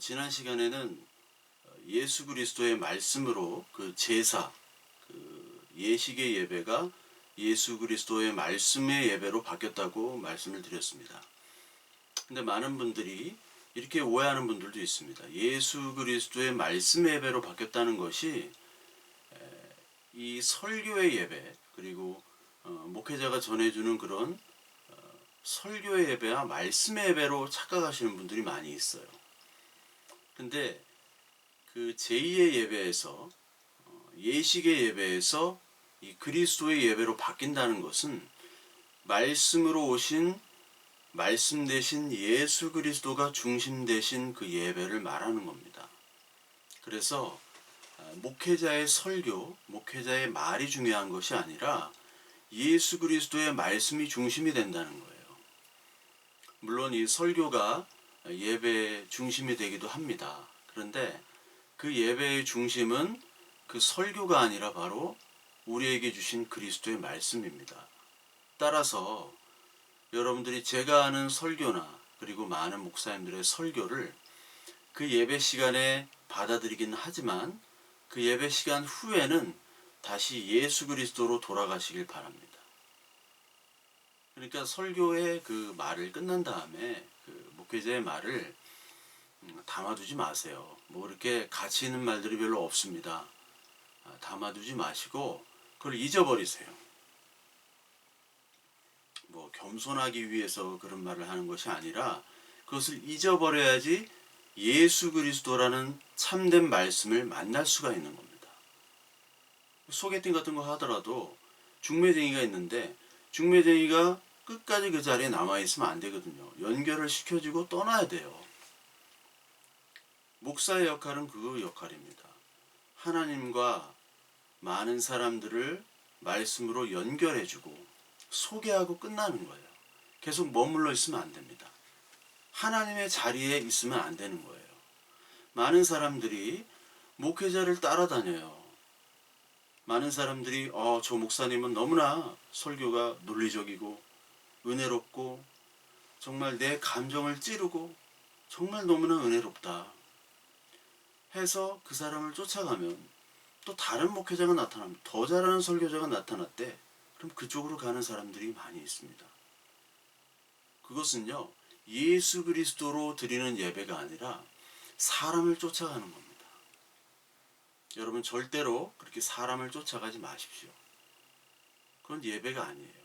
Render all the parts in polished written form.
지난 시간에는 예수 그리스도의 말씀으로 그 제사, 예식의 예배가 예수 그리스도의 말씀의 예배로 바뀌었다고 말씀을 드렸습니다. 근데 많은 분들이 이렇게 오해하는 분들도 있습니다. 예수 그리스도의 말씀의 예배로 바뀌었다는 것이 이 설교의 예배, 그리고 목회자가 전해주는 그런 설교의 예배와 말씀의 예배로 착각하시는 분들이 많이 있어요. 근데 그 제2의 예배에서 예식의 예배에서 이 그리스도의 예배로 바뀐다는 것은 말씀으로 오신 말씀 대신 예수 그리스도가 중심 되신 그 예배를 말하는 겁니다. 그래서 목회자의 설교, 목회자의 말이 중요한 것이 아니라 예수 그리스도의 말씀이 중심이 된다는 거예요. 물론 이 설교가 예배의 중심이 되기도 합니다. 그런데 그 예배의 중심은 그 설교가 아니라 바로 우리에게 주신 그리스도의 말씀입니다. 따라서 여러분들이 제가 아는 설교나 그리고 많은 목사님들의 설교를 그 예배 시간에 받아들이긴 하지만 그 예배 시간 후에는 다시 예수 그리스도로 돌아가시길 바랍니다. 그러니까 설교의 그 말을 끝난 다음에 그 목회자의 말을 담아두지 마세요. 뭐 이렇게 가치 있는 말들이 별로 없습니다. 담아두지 마시고 그걸 잊어버리세요. 뭐 겸손하기 위해서 그런 말을 하는 것이 아니라 그것을 잊어버려야지 예수 그리스도라는 참된 말씀을 만날 수가 있는 겁니다. 소개팅 같은 거 하더라도 중매쟁이가 있는데 중매쟁이가 끝까지 그 자리에 남아있으면 안 되거든요. 연결을 시켜주고 떠나야 돼요. 목사의 역할은 그 역할입니다. 하나님과 많은 사람들을 말씀으로 연결해주고 소개하고 끝나는 거예요. 계속 머물러 있으면 안 됩니다. 하나님의 자리에 있으면 안 되는 거예요. 많은 사람들이 목회자를 따라다녀요. 많은 사람들이 저 목사님은 너무나 설교가 논리적이고 은혜롭고 정말 내 감정을 찌르고 정말 너무나 은혜롭다 해서 그 사람을 쫓아가면 또 다른 목회자가 나타나면 더 잘하는 설교자가 나타났대. 그럼 그쪽으로 가는 사람들이 많이 있습니다. 그것은요, 예수 그리스도로 드리는 예배가 아니라 사람을 쫓아가는 겁니다. 여러분 절대로 그렇게 사람을 쫓아가지 마십시오. 그건 예배가 아니에요.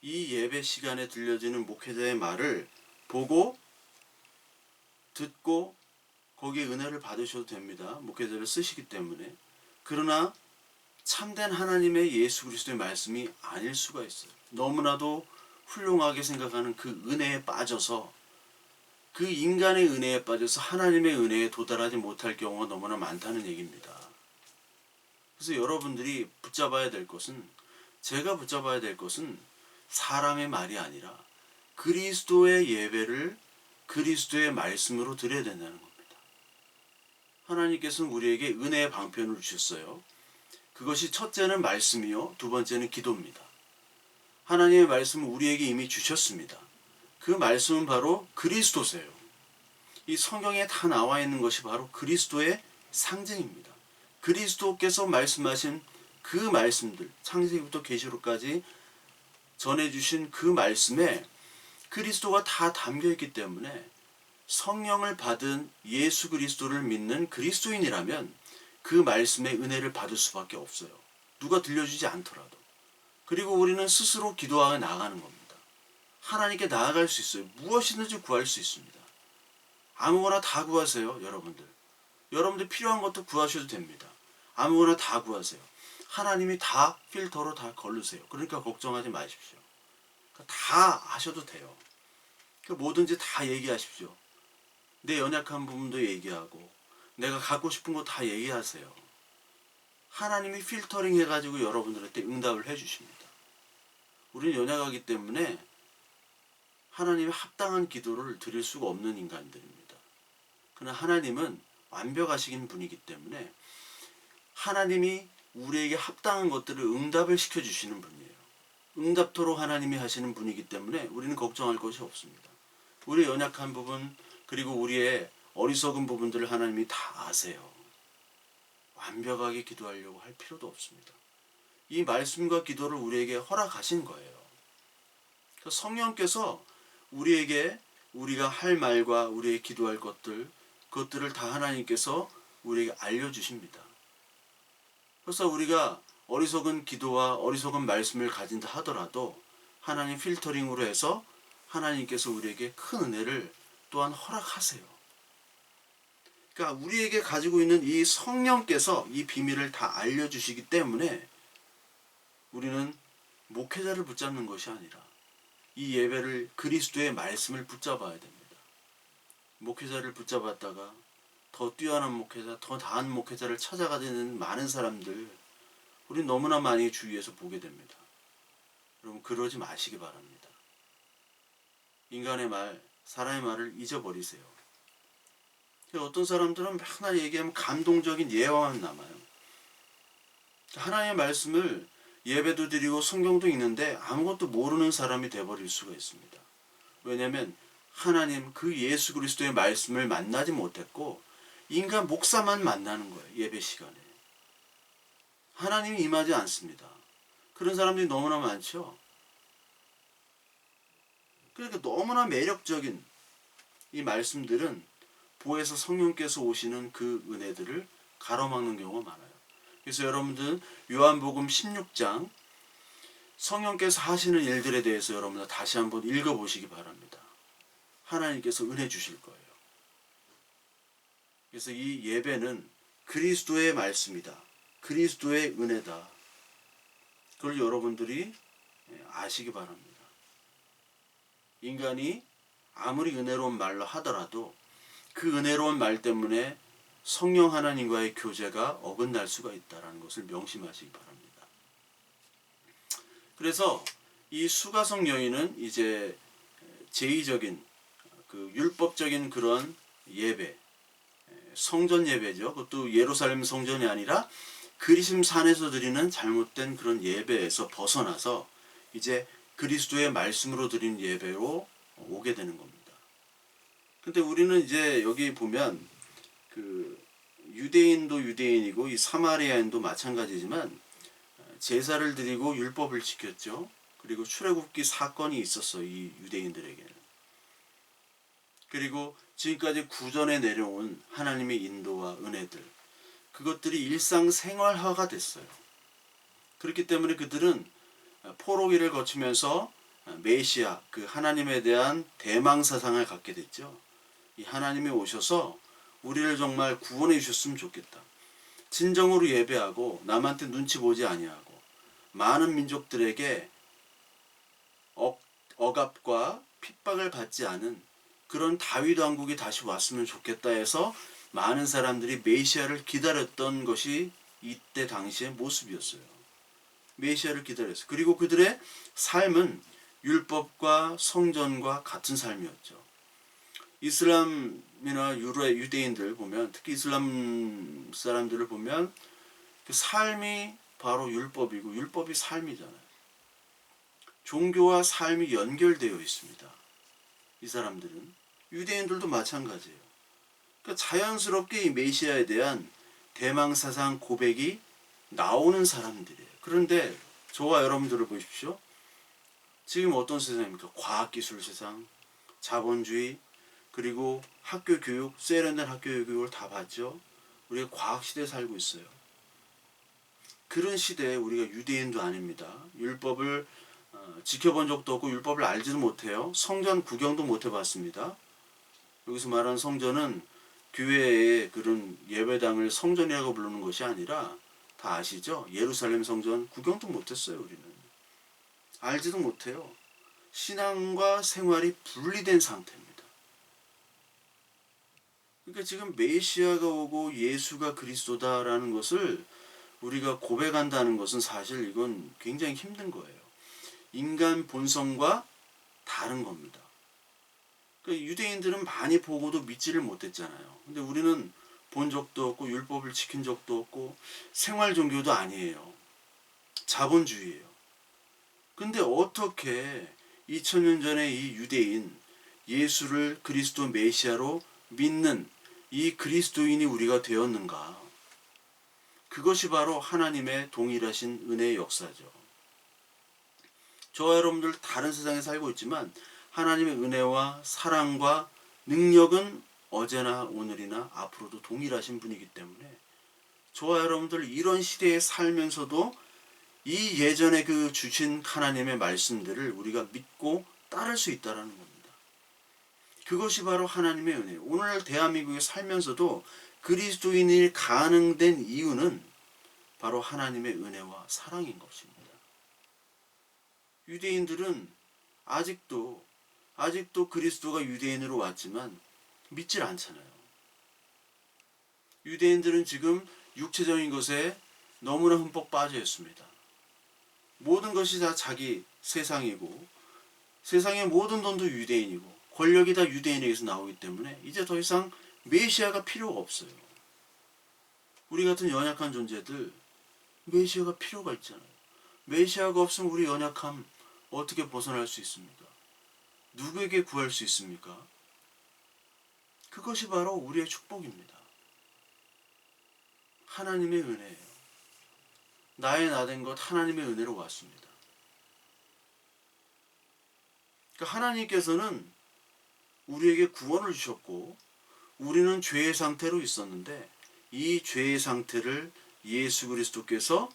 이 예배 시간에 들려지는 목회자의 말을 보고 듣고 거기에 은혜를 받으셔도 됩니다. 목회자를 쓰시기 때문에. 그러나 참된 하나님의 예수 그리스도의 말씀이 아닐 수가 있어요. 너무나도 훌륭하게 생각하는 그 은혜에 빠져서 그 인간의 은혜에 빠져서 하나님의 은혜에 도달하지 못할 경우가 너무나 많다는 얘기입니다. 그래서 여러분들이 붙잡아야 될 것은, 제가 붙잡아야 될 것은 사람의 말이 아니라 그리스도의 예배를 그리스도의 말씀으로 드려야 된다는 겁니다. 하나님께서는 우리에게 은혜의 방편을 주셨어요. 그것이 첫째는 말씀이요, 두 번째는 기도입니다. 하나님의 말씀을 우리에게 이미 주셨습니다. 그 말씀은 바로 그리스도세요. 이 성경에 다 나와 있는 것이 바로 그리스도의 상징입니다. 그리스도께서 말씀하신 그 말씀들, 창세기부터 계시록까지 전해주신 그 말씀에 그리스도가 다 담겨있기 때문에 성령을 받은 예수 그리스도를 믿는 그리스도인이라면 그 말씀의 은혜를 받을 수밖에 없어요. 누가 들려주지 않더라도. 그리고 우리는 스스로 기도하여 나아가는 겁니다. 하나님께 나아갈 수 있어요. 무엇이든지 구할 수 있습니다. 아무거나 다 구하세요, 여러분들. 여러분들 필요한 것도 구하셔도 됩니다. 아무거나 다 구하세요. 하나님이 다 필터로 다 걸르세요. 그러니까 걱정하지 마십시오. 다 하셔도 돼요. 뭐든지 다 얘기하십시오. 내 연약한 부분도 얘기하고 내가 갖고 싶은 거 다 얘기하세요. 하나님이 필터링 해가지고 여러분들한테 응답을 해주십니다. 우리는 연약하기 때문에 하나님의 합당한 기도를 드릴 수가 없는 인간들입니다. 그러나 하나님은 완벽하신 분이기 때문에 하나님이 우리에게 합당한 것들을 응답을 시켜주시는 분이에요. 응답토록 하나님이 하시는 분이기 때문에 우리는 걱정할 것이 없습니다. 우리의 연약한 부분, 그리고 우리의 어리석은 부분들을 하나님이 다 아세요. 완벽하게 기도하려고 할 필요도 없습니다. 이 말씀과 기도를 우리에게 허락하신 거예요. 성령께서 우리에게 우리가 할 말과 우리의 기도할 그것들을 다 하나님께서 우리에게 알려주십니다. 그래서 우리가 어리석은 기도와 어리석은 말씀을 가진다 하더라도 하나님 필터링으로 해서 하나님께서 우리에게 큰 은혜를 또한 허락하세요. 그러니까 우리에게 가지고 있는 이 성령께서 이 비밀을 다 알려주시기 때문에 우리는 목회자를 붙잡는 것이 아니라 이 예배를 그리스도의 말씀을 붙잡아야 됩니다. 목회자를 붙잡았다가 더 뛰어난 목회자, 더 나은 목회자를 찾아가는 많은 사람들 우리 너무나 많이 주위에서 보게 됩니다. 여러분 그러지 마시기 바랍니다. 인간의 말, 사람의 말을 잊어버리세요. 어떤 사람들은 맨날 얘기하면 감동적인 예화만 남아요. 하나님의 말씀을 예배도 드리고 성경도 읽는데 아무것도 모르는 사람이 되어버릴 수가 있습니다. 왜냐하면 하나님 그 예수 그리스도의 말씀을 만나지 못했고 인간 목사만 만나는 거예요. 예배 시간에. 하나님이 임하지 않습니다. 그런 사람들이 너무나 많죠. 그러니까 너무나 매력적인 이 말씀들은 보혜사 성령께서 오시는 그 은혜들을 가로막는 경우가 많아요. 그래서 여러분들은 요한복음 16장 성령께서 하시는 일들에 대해서 여러분들 다시 한번 읽어보시기 바랍니다. 하나님께서 은혜 주실 거예요. 그래서 이 예배는 그리스도의 말씀이다. 그리스도의 은혜다. 그걸 여러분들이 아시기 바랍니다. 인간이 아무리 은혜로운 말로 하더라도 그 은혜로운 말 때문에 성령 하나님과의 교제가 어긋날 수가 있다는 것을 명심하시기 바랍니다. 그래서 이 수가성 여인은 이제 제의적인 그 율법적인 그런 예배, 성전 예배죠. 그것도 예루살렘 성전이 아니라 그리심 산에서 드리는 잘못된 그런 예배에서 벗어나서 이제 그리스도의 말씀으로 드린 예배로 오게 되는 겁니다. 근데 우리는 이제 여기 보면 그 유대인도 유대인이고 이 사마리아인도 마찬가지지만 제사를 드리고 율법을 지켰죠. 그리고 출애굽기 사건이 있었어 이 유대인들에게는. 그리고 지금까지 구전에 내려온 하나님의 인도와 은혜들 그것들이 일상생활화가 됐어요. 그렇기 때문에 그들은 포로기를 거치면서 메시아 그 하나님에 대한 대망사상을 갖게 됐죠. 이 하나님이 오셔서 우리를 정말 구원해 주셨으면 좋겠다. 진정으로 예배하고 남한테 눈치 보지 아니하고 많은 민족들에게 억압과 핍박을 받지 않은 그런 다윗 왕국이 다시 왔으면 좋겠다 해서 많은 사람들이 메시아를 기다렸던 것이 이때 당시의 모습이었어요. 메시아를 기다렸어요. 그리고 그들의 삶은 율법과 성전과 같은 삶이었죠. 이슬람이나 유대인들 보면 특히 이슬람 사람들을 보면 그 삶이 바로 율법이고 율법이 삶이잖아요. 종교와 삶이 연결되어 있습니다. 이 사람들은 유대인들도 마찬가지예요. 그러니까 자연스럽게 이 메시아에 대한 대망사상 고백이 나오는 사람들이에요. 그런데 저와 여러분들을 보십시오. 지금 어떤 세상입니까? 과학기술 세상, 자본주의, 그리고 학교 교육, 세련된 학교 교육을 다 받죠. 우리가 과학시대에 살고 있어요. 그런 시대에 우리가 유대인도 아닙니다. 율법을 지켜본 적도 없고 율법을 알지도 못해요. 성전 구경도 못 해봤습니다. 여기서 말하는 성전은 교회의 그런 예배당을 성전이라고 부르는 것이 아니라 다 아시죠? 예루살렘 성전 구경도 못했어요. 우리는. 알지도 못해요. 신앙과 생활이 분리된 상태입니다. 그러니까 지금 메시아가 오고 예수가 그리스도다라는 것을 우리가 고백한다는 것은 사실 이건 굉장히 힘든 거예요. 인간 본성과 다른 겁니다. 그러니까 유대인들은 많이 보고도 믿지를 못했잖아요. 근데 우리는 본 적도 없고 율법을 지킨 적도 없고 생활 종교도 아니에요. 자본주의예요. 근데 어떻게 2000년 전에 이 유대인 예수를 그리스도 메시아로 믿는 이 그리스도인이 우리가 되었는가? 그것이 바로 하나님의 동일하신 은혜의 역사죠. 저와 여러분들 다른 세상에 살고 있지만 하나님의 은혜와 사랑과 능력은 어제나 오늘이나 앞으로도 동일하신 분이기 때문에 저와 여러분들 이런 시대에 살면서도 이 예전에 그 주신 하나님의 말씀들을 우리가 믿고 따를 수 있다는 겁니다. 그것이 바로 하나님의 은혜예요. 오늘 대한민국에 살면서도 그리스도인이 가능된 이유는 바로 하나님의 은혜와 사랑인 것입니다. 유대인들은 아직도 그리스도가 유대인으로 왔지만 믿질 않잖아요. 유대인들은 지금 육체적인 것에 너무나 흠뻑 빠져 있습니다. 모든 것이 다 자기 세상이고 세상의 모든 돈도 유대인이고 권력이 다 유대인에게서 나오기 때문에 이제 더 이상 메시아가 필요가 없어요. 우리 같은 연약한 존재들 메시아가 필요가 있잖아요. 메시아가 없으면 우리 연약함 어떻게 벗어날 수 있습니까? 누구에게 구할 수 있습니까? 그것이 바로 우리의 축복입니다. 하나님의 은혜예요. 나의 나된 것 하나님의 은혜로 왔습니다. 그러니까 하나님께서는 우리에게 구원을 주셨고 우리는 죄의 상태로 있었는데 이 죄의 상태를 예수 그리스도께서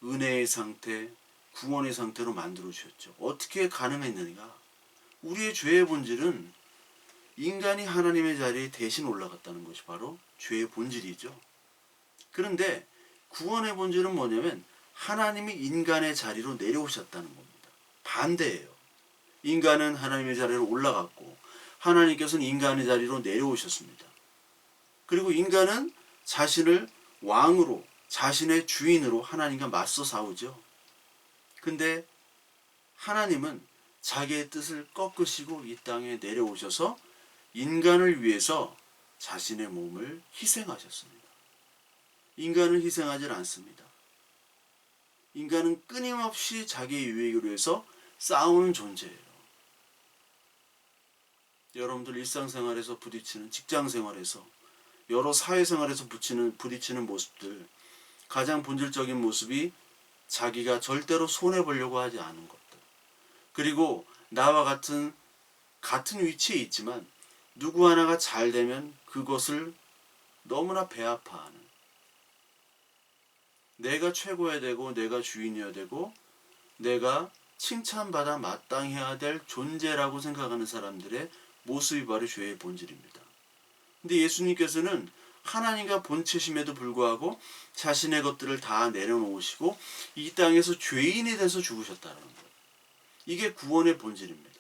은혜의 상태, 구원의 상태로 만들어 주셨죠. 어떻게 가능했느냐? 우리의 죄의 본질은 인간이 하나님의 자리에 대신 올라갔다는 것이 바로 죄의 본질이죠. 그런데 구원의 본질은 뭐냐면 하나님이 인간의 자리로 내려오셨다는 겁니다. 반대예요. 인간은 하나님의 자리로 올라갔고 하나님께서는 인간의 자리로 내려오셨습니다. 그리고 인간은 자신을 왕으로, 자신의 주인으로 하나님과 맞서 싸우죠. 근데 하나님은 자기의 뜻을 꺾으시고 이 땅에 내려오셔서 인간을 위해서 자신의 몸을 희생하셨습니다. 인간은 희생하지 않습니다. 인간은 끊임없이 자기의 유익을 위해서 싸우는 존재예요. 여러분들 일상생활에서 부딪히는, 직장생활에서 여러 사회생활에서 부딪히는 모습들, 가장 본질적인 모습이 자기가 절대로 손해보려고 하지 않은 것들, 그리고 나와 같은 위치에 있지만 누구 하나가 잘 되면 그것을 너무나 배아파하는, 내가 최고여야 되고 내가 주인이어야 되고 내가 칭찬받아 마땅해야 될 존재라고 생각하는 사람들의 모습이 바로 죄의 본질입니다. 근데 예수님께서는 하나님과 본체심에도 불구하고 자신의 것들을 다 내려놓으시고 이 땅에서 죄인이 돼서 죽으셨다는 거예요. 이게 구원의 본질입니다.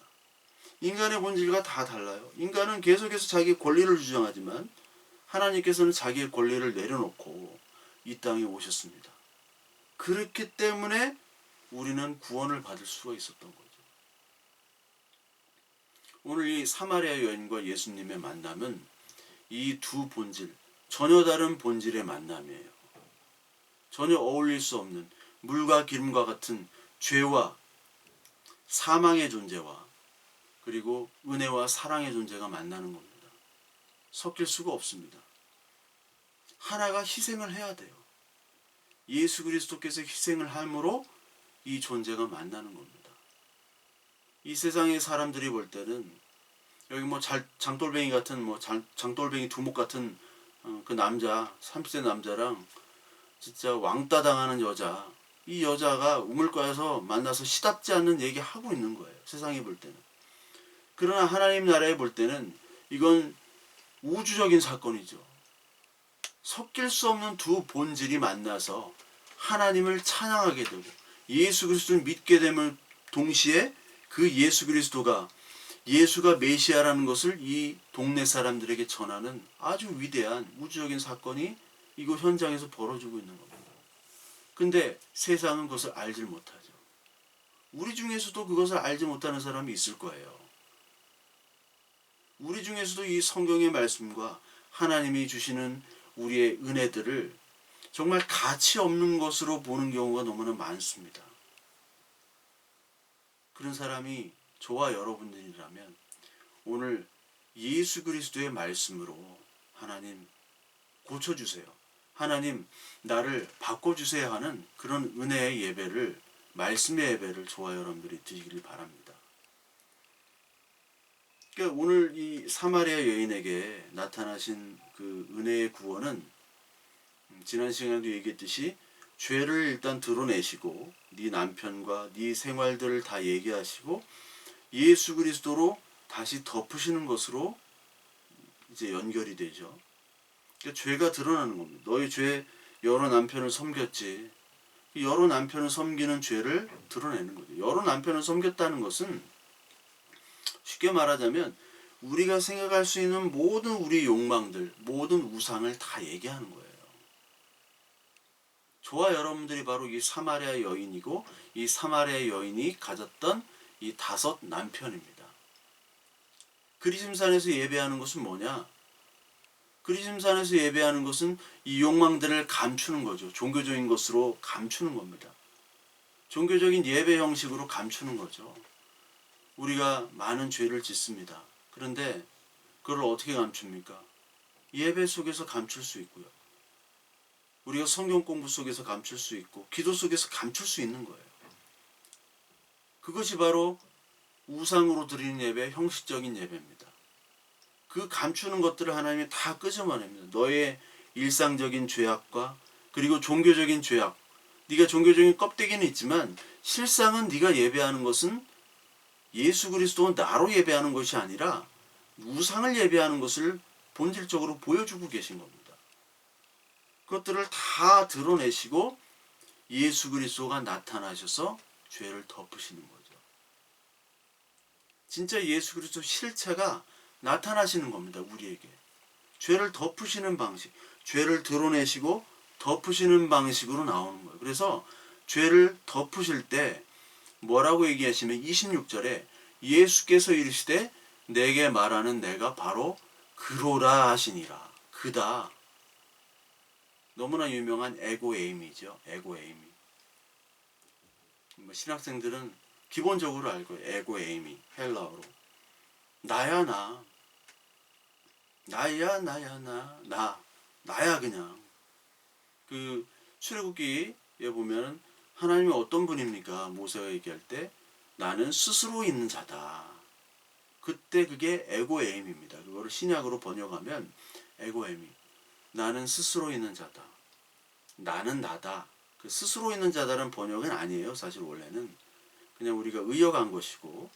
인간의 본질과 다 달라요. 인간은 계속해서 자기 권리를 주장하지만 하나님께서는 자기의 권리를 내려놓고 이 땅에 오셨습니다. 그렇기 때문에 우리는 구원을 받을 수가 있었던 거죠. 오늘 이 사마리아 여인과 예수님의 만남은 이 두 본질, 전혀 다른 본질의 만남이에요. 전혀 어울릴 수 없는 물과 기름과 같은 죄와 사망의 존재와 그리고 은혜와 사랑의 존재가 만나는 겁니다. 섞일 수가 없습니다. 하나가 희생을 해야 돼요. 예수 그리스도께서 희생을 함으로 이 존재가 만나는 겁니다. 이 세상의 사람들이 볼 때는 여기 장돌뱅이 같은 장돌뱅이 두목 같은 그 남자, 30세 남자랑 진짜 왕따 당하는 여자, 이 여자가 우물가에서 만나서 시답지 않는 얘기 하고 있는 거예요. 세상이 볼 때는. 그러나 하나님 나라에 볼 때는 이건 우주적인 사건이죠. 섞일 수 없는 두 본질이 만나서 하나님을 찬양하게 되고 예수 그리스도를 믿게 되면 동시에 그 예수 그리스도가 예수가 메시아라는 것을 이 동네 사람들에게 전하는 아주 위대한 우주적인 사건이 이곳 현장에서 벌어지고 있는 겁니다. 근데 세상은 그것을 알지 못하죠. 우리 중에서도 그것을 알지 못하는 사람이 있을 거예요. 우리 중에서도 이 성경의 말씀과 하나님이 주시는 우리의 은혜들을 정말 가치 없는 것으로 보는 경우가 너무나 많습니다. 그런 사람이 저와 여러분들이라면 오늘 예수 그리스도의 말씀으로 하나님 고쳐주세요. 하나님 나를 바꿔주세요 하는 그런 은혜의 예배를, 말씀의 예배를 저와 여러분들이 드리길 바랍니다. 그러니까 오늘 이 사마리아 여인에게 나타나신 그 은혜의 구원은 지난 시간에도 얘기했듯이 죄를 일단 드러내시고 네 남편과 네 생활들을 다 얘기하시고 예수 그리스도로 다시 덮으시는 것으로 이제 연결이 되죠. 그러니까 죄가 드러나는 겁니다. 너의 죄, 여러 남편을 섬겼지. 여러 남편을 섬기는 죄를 드러내는 거죠. 여러 남편을 섬겼다는 것은 쉽게 말하자면 우리가 생각할 수 있는 모든 우리의 욕망들, 모든 우상을 다 얘기하는 거예요. 저와 여러분들이 바로 이 사마리아 여인이고 이 사마리아 여인이 가졌던 이 5 남편입니다. 그리심산에서 예배하는 것은 뭐냐? 그리심산에서 예배하는 것은 이 욕망들을 감추는 거죠. 종교적인 것으로 감추는 겁니다. 종교적인 예배 형식으로 감추는 거죠. 우리가 많은 죄를 짓습니다. 그런데 그걸 어떻게 감춥니까? 예배 속에서 감출 수 있고요. 우리가 성경 공부 속에서 감출 수 있고 기도 속에서 감출 수 있는 거예요. 그것이 바로 우상으로 드리는 예배, 형식적인 예배입니다. 그 감추는 것들을 하나님이 다 끄집어냅니다. 너의 일상적인 죄악과 그리고 종교적인 죄악. 네가 종교적인 껍데기는 있지만 실상은 네가 예배하는 것은 예수 그리스도는 나로 예배하는 것이 아니라 우상을 예배하는 것을 본질적으로 보여주고 계신 겁니다. 그것들을 다 드러내시고 예수 그리스도가 나타나셔서 죄를 덮으시는 거죠. 진짜 예수 그리스도 실체가 나타나시는 겁니다. 우리에게. 죄를 덮으시는 방식, 죄를 드러내시고 덮으시는 방식으로 나오는 거예요. 그래서 죄를 덮으실 때 뭐라고 얘기하시면 26절에 예수께서 이르시되 내게 말하는 내가 바로 그로라 하시니라. 그다. 너무나 유명한 에고에임이죠. 에고에임이. 신학생들은 기본적으로 알고 에고에임이 헬라어로 나야 나. 나야 나야 그냥. 그 출애굽기에 보면 하나님이 어떤 분입니까? 모세가 얘기할 때 나는 스스로 있는 자다. 그때 그게 에고에임입니다. 그거를 신약으로 번역하면 에고에임이 나는 스스로 있는 자다. 나는 나다. 그 스스로 있는 자다라는 번역은 아니에요. 사실 원래는 그냥 우리가 의역한 것이고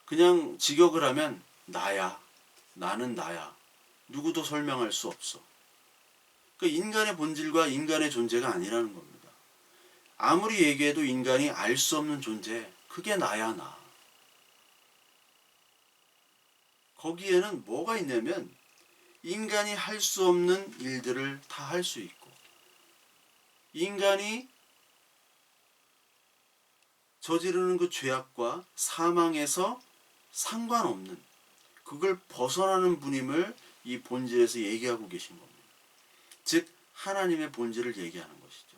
그냥 직역을 하면 나야. 나는 나야. 누구도 설명할 수 없어. 그 인간의 본질과 인간의 존재가 아니라는 겁니다. 아무리 얘기해도 인간이 알 수 없는 존재, 그게 나야 나. 거기에는 뭐가 있냐면 인간이 할 수 없는 일들을 다 할 수 있고 인간이 저지르는 그 죄악과 사망에서 상관없는 그걸 벗어나는 분임을 이 본질에서 얘기하고 계신 겁니다. 즉 하나님의 본질을 얘기하는 것이죠.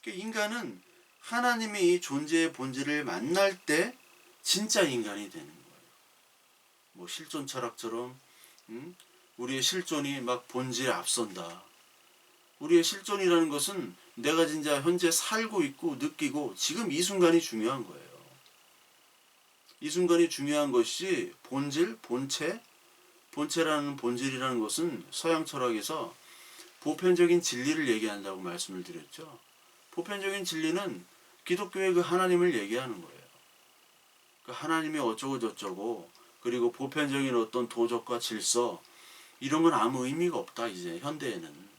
그러니까 인간은 하나님의 이 존재의 본질을 만날 때 진짜 인간이 되는 거예요. 뭐 실존 철학처럼 우리의 실존이 막 본질에 앞선다. 우리의 실존이라는 것은 내가 진짜 현재 살고 있고 느끼고 지금 이 순간이 중요한 거예요. 이 순간이 중요한 것이 본질, 본체라는 본질이라는 것은 서양 철학에서 보편적인 진리를 얘기한다고 말씀을 드렸죠. 보편적인 진리는 기독교의 그 하나님을 얘기하는 거예요. 그 하나님이 어쩌고 저쩌고 그리고 보편적인 어떤 도덕과 질서 이런 건 아무 의미가 없다 이제 현대에는.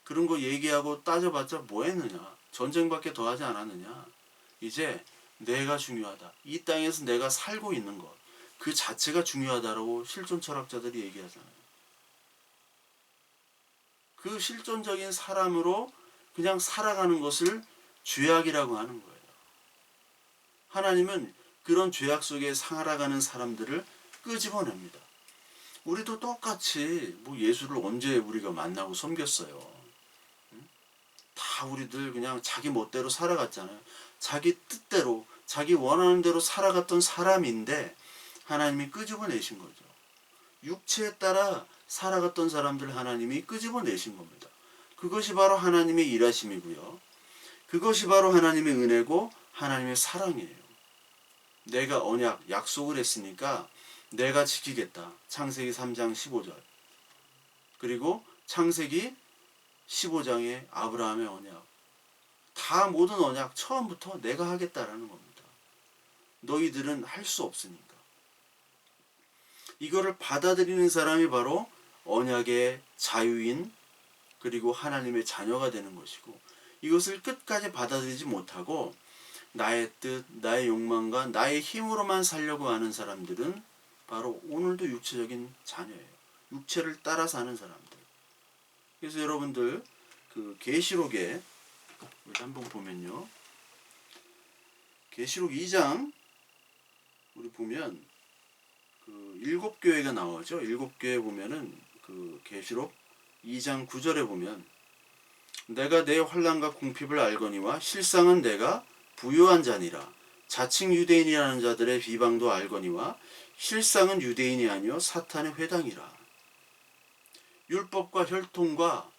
그런 거 얘기하고 따져봤자 뭐 했느냐. 전쟁밖에 더 하지 않았느냐. 이제 내가 중요하다. 이 땅에서 내가 살고 있는 것. 그 자체가 중요하다라고 실존 철학자들이 얘기하잖아요. 그 실존적인 사람으로 그냥 살아가는 것을 죄악이라고 하는 거예요. 하나님은 그런 죄악 속에 살아가는 사람들을 끄집어냅니다. 우리도 똑같이 뭐 예수를 언제 우리가 만나고 섬겼어요. 다 우리들 그냥 자기 멋대로 살아갔잖아요. 자기 뜻대로 자기 원하는 대로 살아갔던 사람인데 하나님이 끄집어내신 거죠. 육체에 따라 살아갔던 사람들 하나님이 끄집어내신 겁니다. 그것이 바로 하나님의 일하심이고요. 그것이 바로 하나님의 은혜고 하나님의 사랑이에요. 내가 언약, 약속을 했으니까 내가 지키겠다. 창세기 3장 15절. 그리고 창세기 15장의 아브라함의 언약. 다 모든 언약 처음부터 내가 하겠다라는 겁니다. 너희들은 할 수 없으니까. 이거를 받아들이는 사람이 바로 언약의 자유인 그리고 하나님의 자녀가 되는 것이고, 이것을 끝까지 받아들이지 못하고 나의 뜻, 나의 욕망과 나의 힘으로만 살려고 하는 사람들은 바로 오늘도 육체적인 자녀예요. 육체를 따라 사는 사람들. 그래서 여러분들 그 계시록에 우리 한번 보면요. 계시록 2장 우리 보면 그 7교회가 나오죠. 7교회 보면은 그 계시록 2장 9절에 보면 내가 내 환난과 궁핍을 알거니와 실상은 내가 부요한 자니라. 자칭 유대인이라는 자들의 비방도 알거니와 실상은 유대인이 아니요 사탄의 회당이라. 율법과 혈통과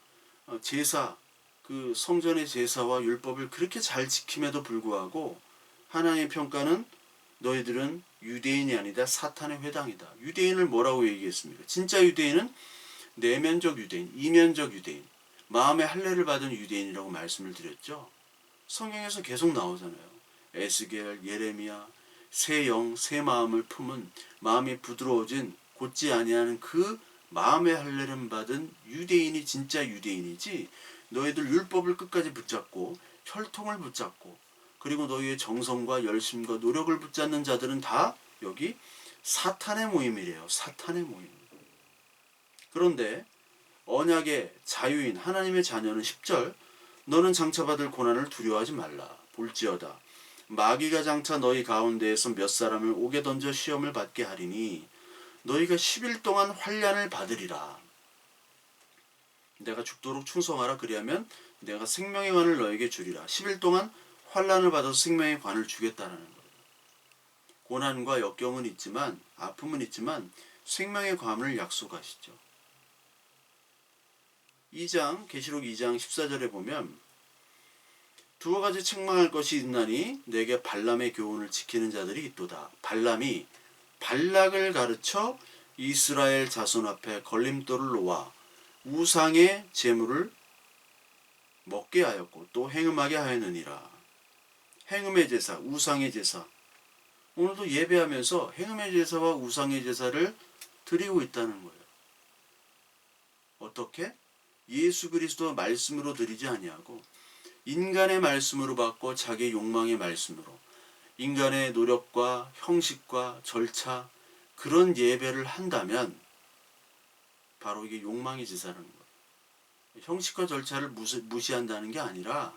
제사, 그 성전의 제사와 율법을 그렇게 잘 지킴에도 불구하고 하나님의 평가는 너희들은 유대인이 아니다 사탄의 회당이다. 유대인을 뭐라고 얘기했습니까? 진짜 유대인은 내면적 유대인, 이면적 유대인, 마음의 할례를 받은 유대인이라고 말씀을 드렸죠. 성경에서 계속 나오잖아요. 에스겔, 예레미야, 새 영, 새 마음을 품은 마음이 부드러워진 곧지 아니하는 그 마음의 할례를 받은 유대인이 진짜 유대인이지, 너희들 율법을 끝까지 붙잡고 혈통을 붙잡고 그리고 너희의 정성과 열심과 노력을 붙잡는 자들은 다 여기 사탄의 모임이래요. 사탄의 모임. 그런데 언약의 자유인 하나님의 자녀는 10절 너는 장차 받을 고난을 두려워하지 말라. 볼지어다 마귀가 장차 너희 가운데에서 몇 사람을 옥에 던져 시험을 받게 하리니 너희가 10일 동안 환난을 받으리라. 내가 죽도록 충성하라. 그리하면 내가 생명의 관을 너에게 주리라. 10일 동안 환난을 받아서 생명의 관을 주겠다라는 거예요. 고난과 역경은 있지만, 아픔은 있지만 생명의 관을 약속하시죠. 2장 계시록 2장 14절에 보면 두어 가지 책망할 것이 있나니 내게 발람의 교훈을 지키는 자들이 있도다. 발람이 발락을 가르쳐 이스라엘 자손 앞에 걸림돌을 놓아 우상의 제물을 먹게 하였고 또 행음하게 하였느니라. 행음의 제사, 우상의 제사. 오늘도 예배하면서 행음의 제사와 우상의 제사를 드리고 있다는 거예요. 어떻게? 예수 그리스도 말씀으로 드리지 아니하고 인간의 말씀으로 받고 자기 욕망의 말씀으로 인간의 노력과 형식과 절차 그런 예배를 한다면 바로 이게 욕망의 제사라는 거예요. 형식과 절차를 무시한다는 게 아니라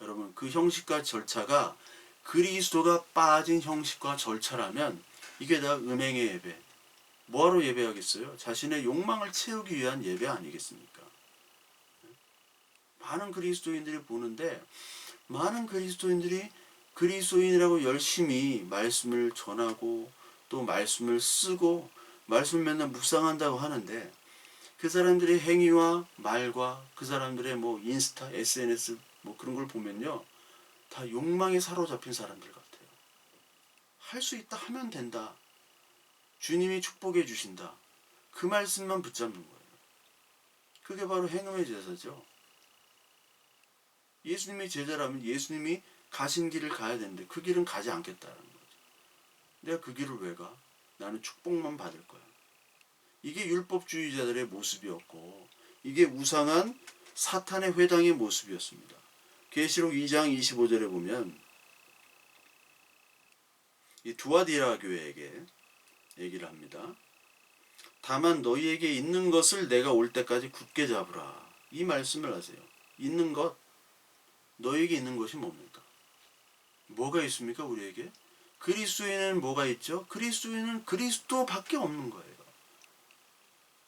여러분 그 형식과 절차가 그리스도가 빠진 형식과 절차라면 이게 다 음행의 예배. 뭐하러 예배하겠어요? 자신의 욕망을 채우기 위한 예배 아니겠습니까? 많은 그리스도인들이 보는데 많은 그리스도인들이 그리스도인이라고 열심히 말씀을 전하고 또 말씀을 쓰고 말씀을 맨날 묵상한다고 하는데 그 사람들의 행위와 말과 그 사람들의 뭐 인스타, SNS 뭐 그런 걸 보면요 다 욕망에 사로잡힌 사람들 같아요. 할 수 있다 하면 된다. 주님이 축복해 주신다. 그 말씀만 붙잡는 거예요. 그게 바로 행음의 제사죠. 예수님의 제자라면 예수님이 가신 길을 가야 되는데 그 길은 가지 않겠다는 거죠. 내가 그 길을 왜 가? 나는 축복만 받을 거야. 이게 율법주의자들의 모습이었고 이게 우상한 사탄의 회당의 모습이었습니다. 계시록 2장 25절에 보면 이 두아디라 교회에게 얘기를 합니다. 다만 너희에게 있는 것을 내가 올 때까지 굳게 잡으라. 이 말씀을 하세요. 있는 것, 너에게 있는 것이 뭡니까? 뭐가 있습니까? 우리에게? 그리스도인은 뭐가 있죠? 그리스도인은 그리스도밖에 없는 거예요.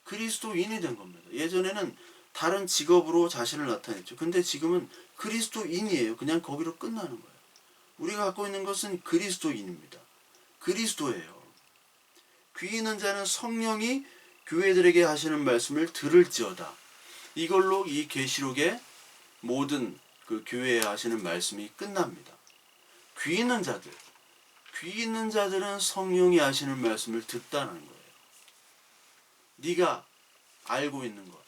그리스도인이 된 겁니다. 예전에는 다른 직업으로 자신을 나타냈죠. 근데 지금은 그리스도인이에요. 그냥 거기로 끝나는 거예요. 우리가 갖고 있는 것은 그리스도인입니다. 그리스도예요. 귀 있는 자는 성령이 교회들에게 하시는 말씀을 들을지어다. 이걸로 이 계시록의 모든 그 교회에 하시는 말씀이 끝납니다. 귀 있는 자들, 귀 있는 자들은 성령이 하시는 말씀을 듣다는 거예요. 네가 알고 있는 것,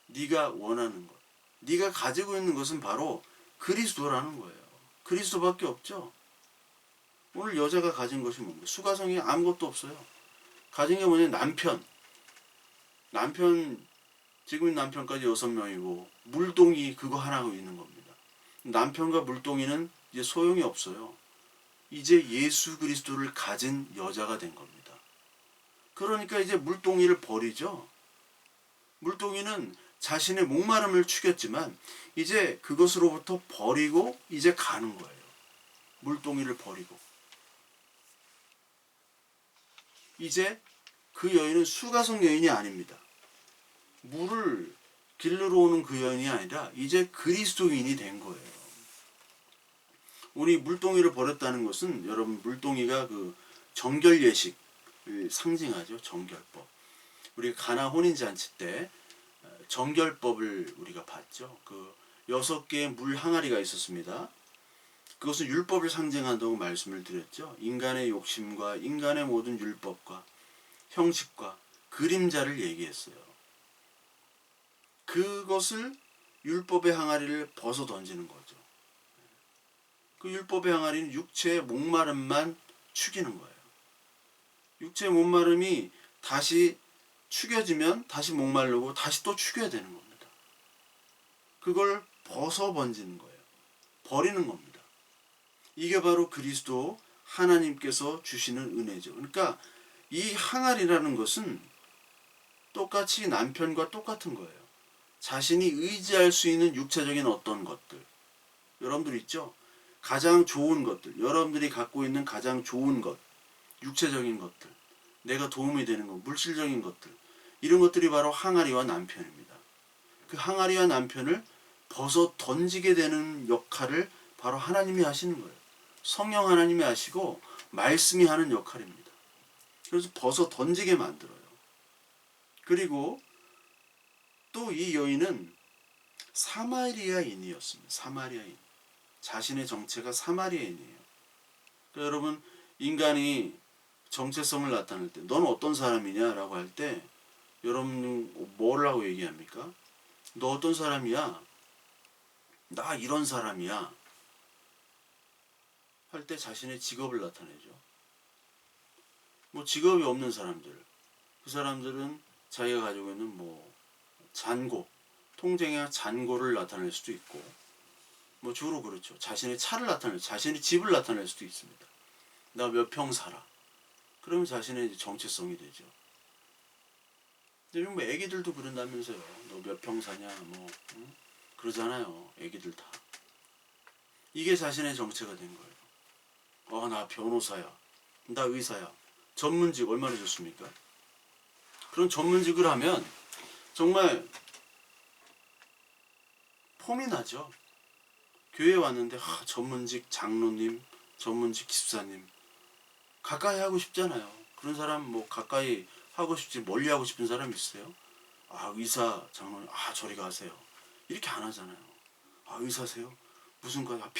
네가 원하는 것, 네가 가지고 있는 것은 바로 그리스도라는 거예요. 그리스도밖에 없죠. 오늘 여자가 가진 것이 뭡니까? 수가성이 아무것도 없어요. 가진 게 뭐냐? 남편 지금 있는 남편까지 6명이고 물동이 그거 하나 있는 겁니다. 남편과 물동이는 이제 소용이 없어요. 이제 예수 그리스도를 가진 여자가 된 겁니다. 그러니까 이제 물동이를 버리죠. 물동이는 자신의 목마름을 죽였지만 이제 그것으로부터 버리고 이제 가는 거예요. 물동이를 버리고. 이제 그 여인은 수가성 여인이 아닙니다. 물을 길르러 오는 그 여인이 아니라 이제 그리스도인이 된 거예요. 우리 물동이를 버렸다는 것은 여러분 물동이가 그 정결 예식을 상징하죠. 정결법. 우리 가나 혼인잔치 때 정결법을 우리가 봤죠. 그 6개의 물 항아리가 있었습니다. 그것은 율법을 상징한다고 말씀을 드렸죠. 인간의 욕심과 인간의 모든 율법과 형식과 그림자를 얘기했어요. 그것을 율법의 항아리를 벗어 던지는 거죠. 그 율법의 항아리는 육체의 목마름만 축이는 거예요. 육체의 목마름이 다시 축여지면 다시 목마르고 다시 또 축여야 되는 겁니다. 그걸 벗어 번지는 거예요. 버리는 겁니다. 이게 바로 그리스도 하나님께서 주시는 은혜죠. 그러니까 이 항아리라는 것은 똑같이 남편과 똑같은 거예요. 자신이 의지할 수 있는 육체적인 어떤 것들. 여러분들 있죠? 가장 좋은 것들. 여러분들이 갖고 있는 가장 좋은 것. 육체적인 것들. 내가 도움이 되는 것. 물질적인 것들. 이런 것들이 바로 항아리와 남편입니다. 그 항아리와 남편을 벗어 던지게 되는 역할을 바로 하나님이 하시는 거예요. 성령 하나님이 하시고 말씀이 하는 역할입니다. 그래서 벗어 던지게 만들어요. 그리고 또 이 여인은 사마리아인이었습니다. 사마리아인. 자신의 정체가 사마리아인이에요. 그러니까 여러분 인간이 정체성을 나타낼 때 넌 어떤 사람이냐라고 할 때 여러분 뭐라고 얘기합니까? 너 어떤 사람이야? 나 이런 사람이야. 할 때 자신의 직업을 나타내죠. 뭐 직업이 없는 사람들. 그 사람들은 자기가 가지고 있는 뭐 잔고, 통장의 잔고를 나타낼 수도 있고 뭐 주로 그렇죠. 자신의 차를 나타낼, 자신의 집을 나타낼 수도 있습니다. 나 몇 평 살아. 그러면 자신의 정체성이 되죠. 요즘 뭐 애기들도 그런다면서요. 너 몇 평 사냐 뭐 응? 그러잖아요. 애기들 다. 이게 자신의 정체가 된 거예요. 나 변호사야. 나 의사야. 전문직 얼마나 좋습니까? 그런 전문직을 하면 정말 폼이 나죠. 교회에 왔는데 전문직 장로님, 전문직 집사님 가까이 하고 싶잖아요. 그런 사람 뭐 가까이 하고 싶지 멀리 하고 싶은 사람 있어요? 의사 장로님 저리 가세요. 이렇게 안 하잖아요. 의사세요? 무슨 과?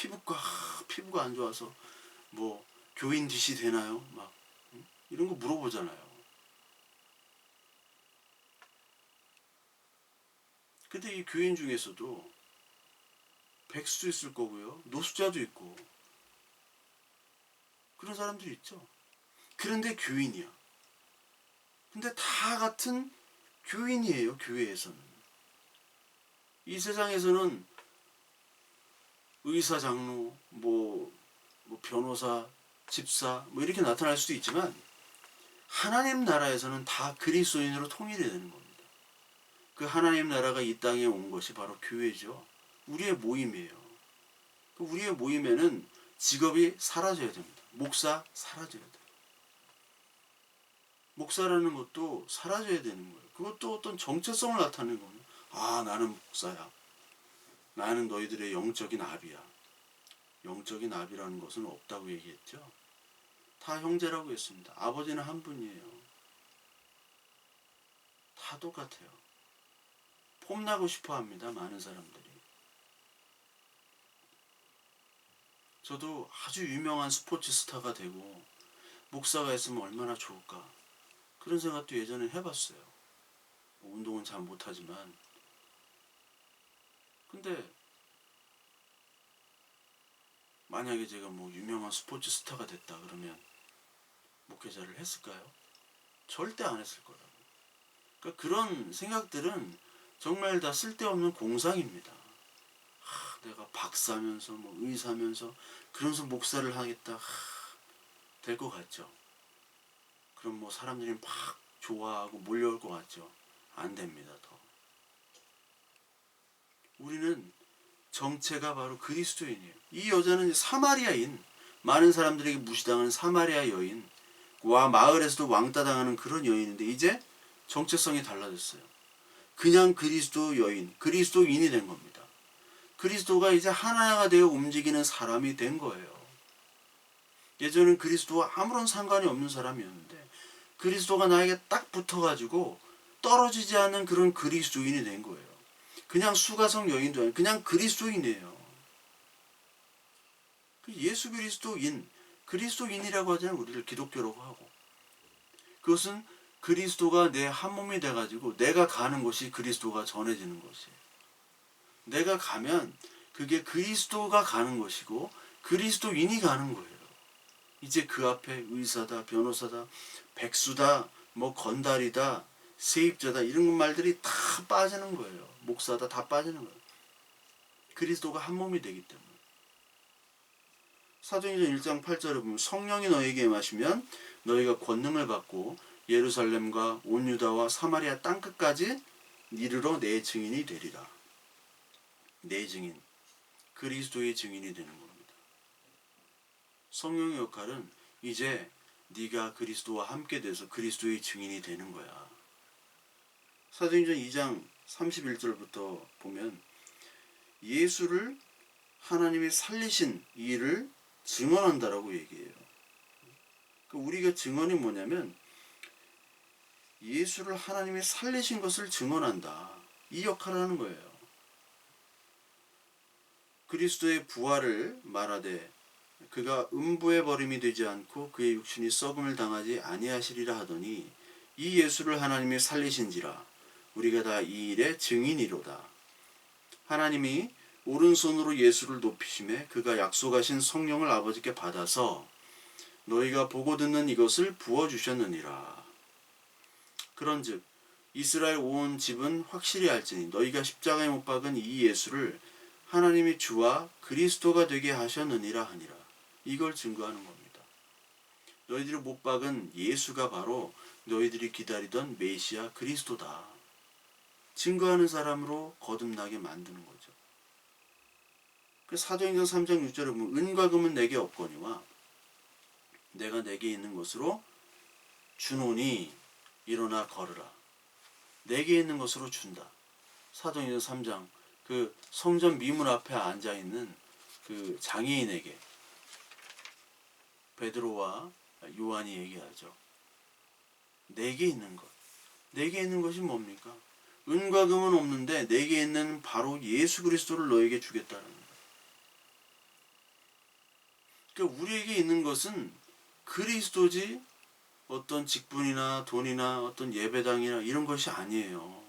피부가 안 좋아서 뭐 교인 DC 되나요? 막 이런 거 물어보잖아요. 근데 이 교인 중에서도 백수도 있을 거고요. 노숙자도 있고 그런 사람들이 있죠. 그런데 교인이야. 근데 다 같은 교인이에요. 교회에서는. 이 세상에서는 의사, 장로, 뭐 변호사, 집사 뭐 이렇게 나타날 수도 있지만 하나님 나라에서는 다 그리스도인으로 통일이 되는 겁니다. 그 하나님 나라가 이 땅에 온 것이 바로 교회죠. 우리의 모임이에요. 우리의 모임에는 직업이 사라져야 됩니다. 목사 사라져야 돼요. 목사라는 것도 사라져야 되는 거예요. 그것도 어떤 정체성을 나타내는 거예요. 나는 목사야. 나는 너희들의 영적인 아비야. 영적인 아비라는 것은 없다고 얘기했죠. 다 형제라고 했습니다. 아버지는 한 분이에요. 다 똑같아요. 폼나고 싶어 합니다. 많은 사람들이. 저도 아주 유명한 스포츠 스타가 되고 목사가 했으면 얼마나 좋을까. 그런 생각도 예전에 해봤어요. 운동은 잘 못하지만. 근데 만약에 제가 뭐 유명한 스포츠 스타가 됐다 그러면 목회자를 했을까요? 절대 안 했을 거라고. 그러니까 그런 생각들은 정말 다 쓸데없는 공상입니다. 내가 박사면서 뭐 의사면서 그러면서 목사를 하겠다. 될 것 같죠? 그럼 뭐 사람들이 막 좋아하고 몰려올 것 같죠? 안 됩니다. 더. 우리는 정체가 바로 그리스도인이에요. 이 여자는 사마리아인, 많은 사람들에게 무시당하는 사마리아 여인, 와 마을에서도 왕따 당하는 그런 여인인데 이제 정체성이 달라졌어요. 그냥 그리스도 여인, 그리스도인이 된 겁니다. 그리스도가 이제 하나가 되어 움직이는 사람이 된 거예요. 예전엔 그리스도와 아무런 상관이 없는 사람이었는데 그리스도가 나에게 딱 붙어가지고 떨어지지 않는 그런 그리스도인이 된 거예요. 그냥 수가성 여인도 아니고 그냥 그리스도인이에요. 예수 그리스도인, 그리스도인이라고 하잖아요. 우리를 기독교라고 하고. 그것은 그리스도가 내 한 몸이 돼가지고 내가 가는 곳이 그리스도가 전해지는 것이에요. 내가 가면 그게 그리스도가 가는 것이고 그리스도인이 가는 거예요. 이제 그 앞에 의사다, 변호사다, 백수다, 뭐 건달이다, 세입자다 이런 말들이 다 빠지는 거예요. 목사다 다 빠지는 거예요. 그리스도가 한 몸이 되기 때문에. 사도행전 1장 8절에 보면 성령이 너에게 임하시면 너희가 권능을 받고 예루살렘과 온 유다와 사마리아 땅끝까지 이르러 내 증인이 되리라. 내 증인, 그리스도의 증인이 되는 겁니다. 성령의 역할은 이제 네가 그리스도와 함께 돼서 그리스도의 증인이 되는 거야. 사도행전 2장 31절부터 보면 예수를 하나님이 살리신 일을 증언한다라고 얘기해요. 우리가 증언이 뭐냐면 예수를 하나님이 살리신 것을 증언한다. 이 역할을 하는 거예요. 그리스도의 부활을 말하되 그가 음부의 버림이 되지 않고 그의 육신이 썩음을 당하지 아니하시리라 하더니 이 예수를 하나님이 살리신지라 우리가 다 이 일의 증인이로다. 하나님이 오른손으로 예수를 높이심에 그가 약속하신 성령을 아버지께 받아서 너희가 보고 듣는 이것을 부어주셨느니라. 그런즉 이스라엘 온 집은 확실히 알지니 너희가 십자가에 못 박은 이 예수를 하나님이 주와 그리스도가 되게 하셨느니라 하니라. 이걸 증거하는 겁니다. 너희들이 못 박은 예수가 바로 너희들이 기다리던 메시아 그리스도다. 증거하는 사람으로 거듭나게 만드는 거죠. 사도행전 3장 6절에 보면 은과 금은 내게 없거니와 내가 내게 있는 것으로 주노니 일어나 걸으라. 내게 있는 것으로 준다. 사도행전 3장 그 성전 미문 앞에 앉아 있는 그 장애인에게 베드로와 요한이 얘기하죠. 내게 있는 것. 내게 있는 것이 뭡니까? 은과 금은 없는데 내게 있는 바로 예수 그리스도를 너에게 주겠다는 거예요. 그러니까 우리에게 있는 것은 그리스도지 어떤 직분이나 돈이나 어떤 예배당이나 이런 것이 아니에요.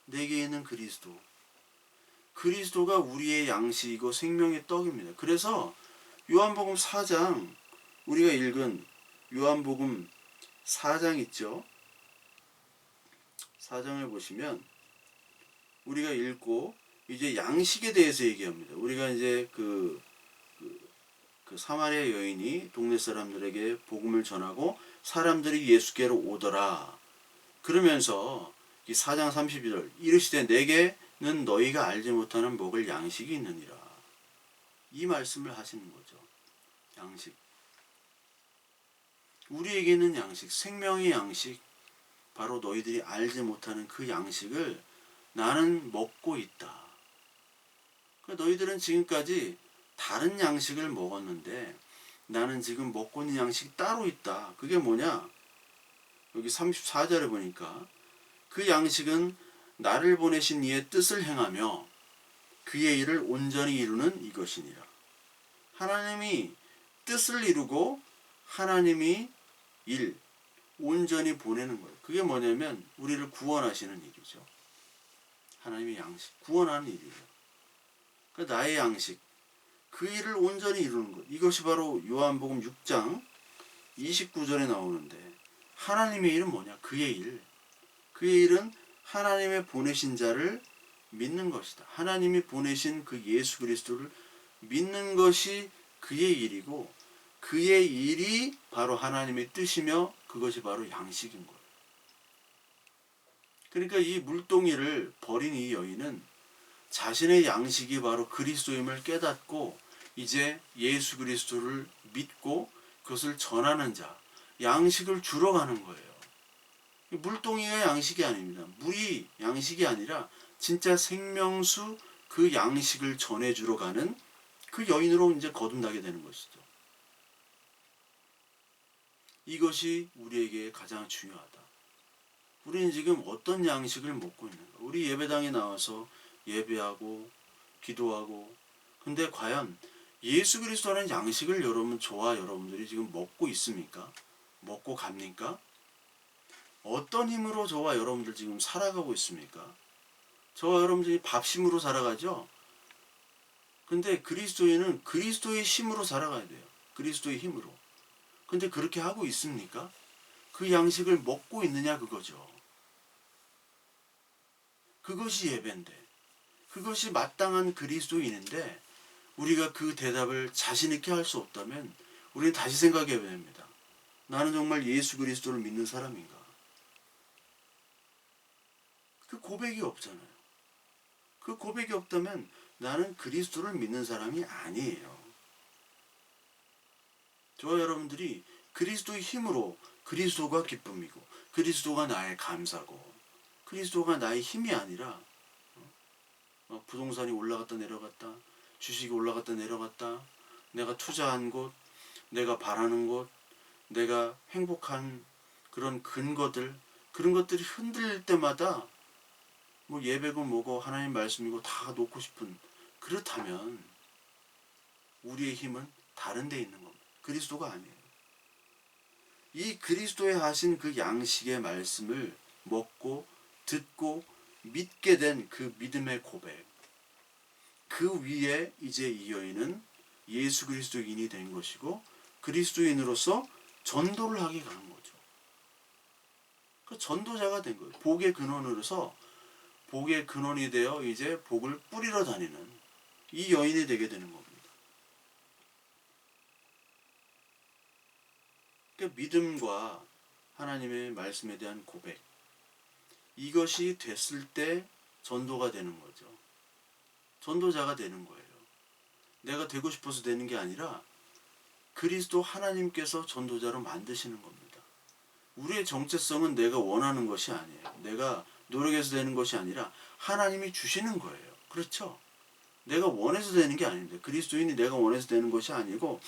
내게 있는 그리스도. 그리스도가 우리의 양식이고 생명의 떡입니다. 그래서 요한복음 4장 우리가 읽은 요한복음 4장 있죠. 4장을 보시면 우리가 읽고 이제 양식에 대해서 얘기합니다. 우리가 이제 그 사마리아 여인이 동네 사람들에게 복음을 전하고 사람들이 예수께로 오더라. 그러면서 이 4장 32절 이르시되 내게는 너희가 알지 못하는 먹을 양식이 있느니라. 이 말씀을 하시는 거죠. 양식. 우리에게는 양식, 생명의 양식, 바로 너희들이 알지 못하는 그 양식을 나는 먹고 있다. 너희들은 지금까지 다른 양식을 먹었는데 나는 지금 먹고 있는 양식이 따로 있다. 그게 뭐냐? 여기 34절에 보니까 그 양식은 나를 보내신 이의 뜻을 행하며 그의 일을 온전히 이루는 이것이니라. 하나님이 뜻을 이루고 하나님이 일, 온전히 보내는 거예요. 그게 뭐냐면 우리를 구원하시는 일이죠. 하나님의 양식, 구원하는 일이에요. 그러니까 나의 양식, 그 일을 온전히 이루는 것. 이것이 바로 요한복음 6장 29절에 나오는데 하나님의 일은 뭐냐? 그의 일. 그의 일은 하나님의 보내신 자를 믿는 것이다. 하나님이 보내신 그 예수 그리스도를 믿는 것이 그의 일이고 그의 일이 바로 하나님의 뜻이며 그것이 바로 양식인 거예요. 그러니까 이 물동이를 버린 이 여인은 자신의 양식이 바로 그리스도임을 깨닫고 이제 예수 그리스도를 믿고 그것을 전하는 자, 양식을 주러 가는 거예요. 물동이가 양식이 아닙니다. 물이 양식이 아니라 진짜 생명수 그 양식을 전해주러 가는 그 여인으로 이제 거듭나게 되는 것이죠. 이것이 우리에게 가장 중요하다. 우리는 지금 어떤 양식을 먹고 있는가? 우리 예배당에 나와서 예배하고 기도하고 근데 과연 예수 그리스도라는 양식을 저와 여러분들이 지금 먹고 있습니까? 먹고 갑니까? 어떤 힘으로 저와 여러분들 지금 살아가고 있습니까? 저와 여러분들이 밥심으로 살아가죠? 근데 그리스도인은 그리스도의 힘으로 살아가야 돼요. 그리스도의 힘으로. 근데 그렇게 하고 있습니까? 그 양식을 먹고 있느냐 그거죠. 그것이 예배인데 그것이 마땅한 그리스도인인데 우리가 그 대답을 자신 있게 할 수 없다면 우리는 다시 생각해야 됩니다. 나는 정말 예수 그리스도를 믿는 사람인가? 그 고백이 없잖아요. 그 고백이 없다면 나는 그리스도를 믿는 사람이 아니에요. 저와 여러분들이 그리스도의 힘으로 그리스도가 기쁨이고 그리스도가 나의 감사고 그리스도가 나의 힘이 아니라 부동산이 올라갔다 내려갔다 주식이 올라갔다 내려갔다 내가 투자한 곳 내가 바라는 곳 내가 행복한 그런 근거들 그런 것들이 흔들릴 때마다 뭐 예배고 뭐고 하나님 말씀이고 다 놓고 싶은 그렇다면 우리의 힘은 다른 데 있는 겁니다. 그리스도가 아니에요. 이 그리스도에 하신 그 양식의 말씀을 먹고 듣고 믿게 된 그 믿음의 고백 그 위에 이제 이 여인은 예수 그리스도인이 된 것이고 그리스도인으로서 전도를 하게 가는 거죠. 그 전도자가 된 거예요. 복의 근원으로서 복의 근원이 되어 이제 복을 뿌리러 다니는 이 여인이 되게 되는 겁니다. 그러니까 믿음과 하나님의 말씀에 대한 고백 이것이 됐을 때 전도가 되는 거죠. 전도자가 되는 거예요. 내가 되고 싶어서 되는 게 아니라 그리스도 하나님께서 전도자로 만드시는 겁니다. 우리의 정체성은 내가 원하는 것이 아니에요. 내가 노력해서 되는 것이 아니라 하나님이 주시는 거예요. 그렇죠? 내가 원해서 되는 게 아닌데 그리스도인이 내가 원해서 되는 것이 아니고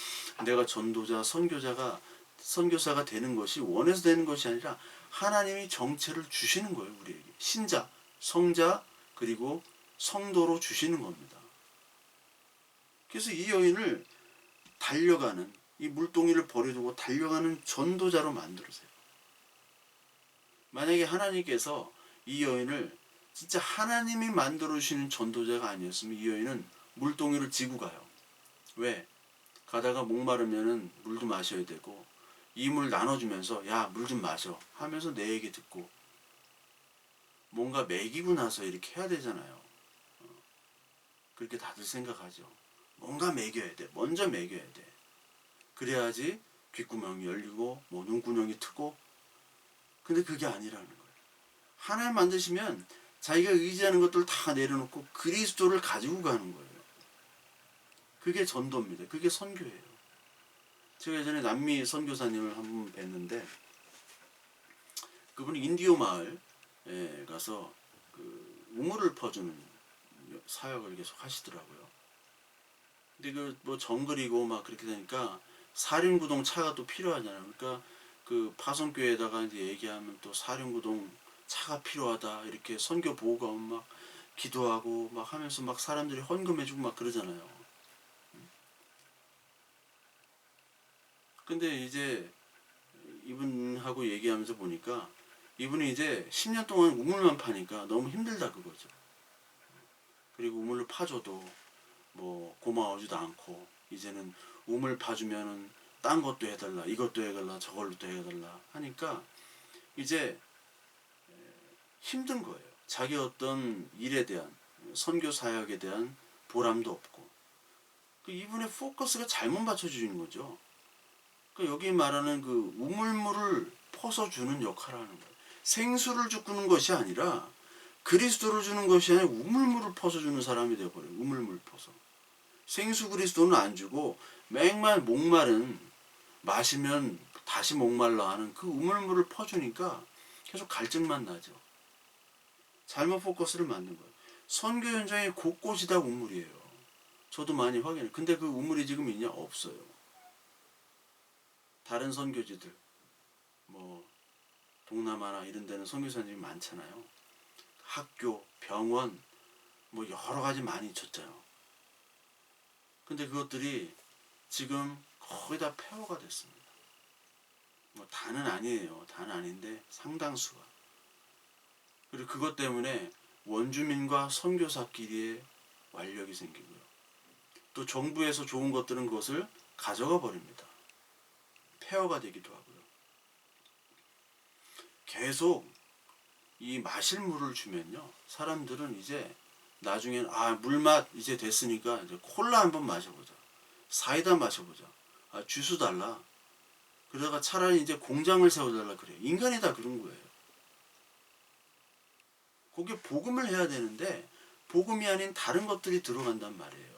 내가 전도자, 선교사가 되는 것이 원해서 되는 것이 아니라 하나님이 정체를 주시는 거예요. 우리에게. 신자, 성자, 그리고 성도로 주시는 겁니다. 그래서 이 여인을 달려가는 이 물동이를 버려두고 달려가는 전도자로 만들으세요. 만약에 하나님께서 이 여인을 진짜 하나님이 만들어주시는 전도자가 아니었으면 이 여인은 물동이를 지고 가요. 왜? 가다가 목마르면은 물도 마셔야 되고 이 물 나눠주면서 야, 물 좀 마셔 하면서 내 얘기 듣고 뭔가 먹이고 나서 이렇게 해야 되잖아요. 그렇게 다들 생각하죠. 뭔가 먹여야 돼. 먼저 먹여야 돼. 그래야지 귓구멍이 열리고 뭐 눈구멍이 트고 근데 그게 아니라는 거예요. 하나님 만드시면 자기가 의지하는 것들을 다 내려놓고 그리스도를 가지고 가는 거예요. 그게 전도입니다. 그게 선교예요. 제가 예전에 남미 선교사님을 한 분 뵀는데 그분이 인디오 마을에 가서 그 우물을 퍼주는 사역을 계속 하시더라고요. 근데 그 뭐 정글이고 막 그렇게 되니까 사륜구동 차가 또 필요하잖아요. 그러니까 그 파송교회에다가 이제 얘기하면 또 사륜구동 차가 필요하다 이렇게 선교 보고가 오면 막 기도하고 막 하면서 막 사람들이 헌금해주고 막 그러잖아요. 근데 이제 이분하고 얘기하면서 보니까 이분이 이제 10년 동안 우물만 파니까 너무 힘들다 그거죠. 그리고 우물을 파줘도 뭐 고마워하지도 않고 이제는 우물 파주면은 딴 것도 해달라 이것도 해달라 저걸로 또 해달라 하니까 이제 힘든 거예요. 자기 어떤 일에 대한 선교 사역에 대한 보람도 없고 그 이분의 포커스가 잘못 맞춰지는 거죠. 그 여기 말하는 그 우물물을 퍼서 주는 역할을 하는 거예요. 생수를 주는 것이 아니라 그리스도를 주는 것이 아니라 우물물을 퍼서 주는 사람이 되어버려요. 우물물 퍼서. 생수 그리스도는 안 주고 맹말 목마른 마시면 다시 목말라 하는 그 우물물을 퍼주니까 계속 갈증만 나죠. 잘못 포커스를 맞는 거예요. 선교 현장에 곳곳이 다 우물이에요. 저도 많이 확인해요. 근데 그 우물이 지금 있냐? 없어요. 다른 선교지들 뭐 동남아나 이런 데는 선교사님이 많잖아요. 학교, 병원 뭐 여러 가지 많이 있었잖아요. 근데 그것들이 지금 거의 다 폐허가 됐습니다. 뭐 다는 아니에요. 다는 아닌데 상당수가. 그리고 그것 때문에 원주민과 선교사끼리의 완력이 생기고요. 또 정부에서 좋은 것들은 그것을 가져가 버립니다. 폐허가 되기도 하고요. 계속 이 마실 물을 주면요. 사람들은 이제 나중에는 물맛 이제 됐으니까 이제 콜라 한번 마셔보자. 사이다 마셔보자. 주스 달라. 그러다가 차라리 이제 공장을 세워달라 그래요. 인간이 다 그런 거예요. 거기에 복음을 해야 되는데 복음이 아닌 다른 것들이 들어간단 말이에요.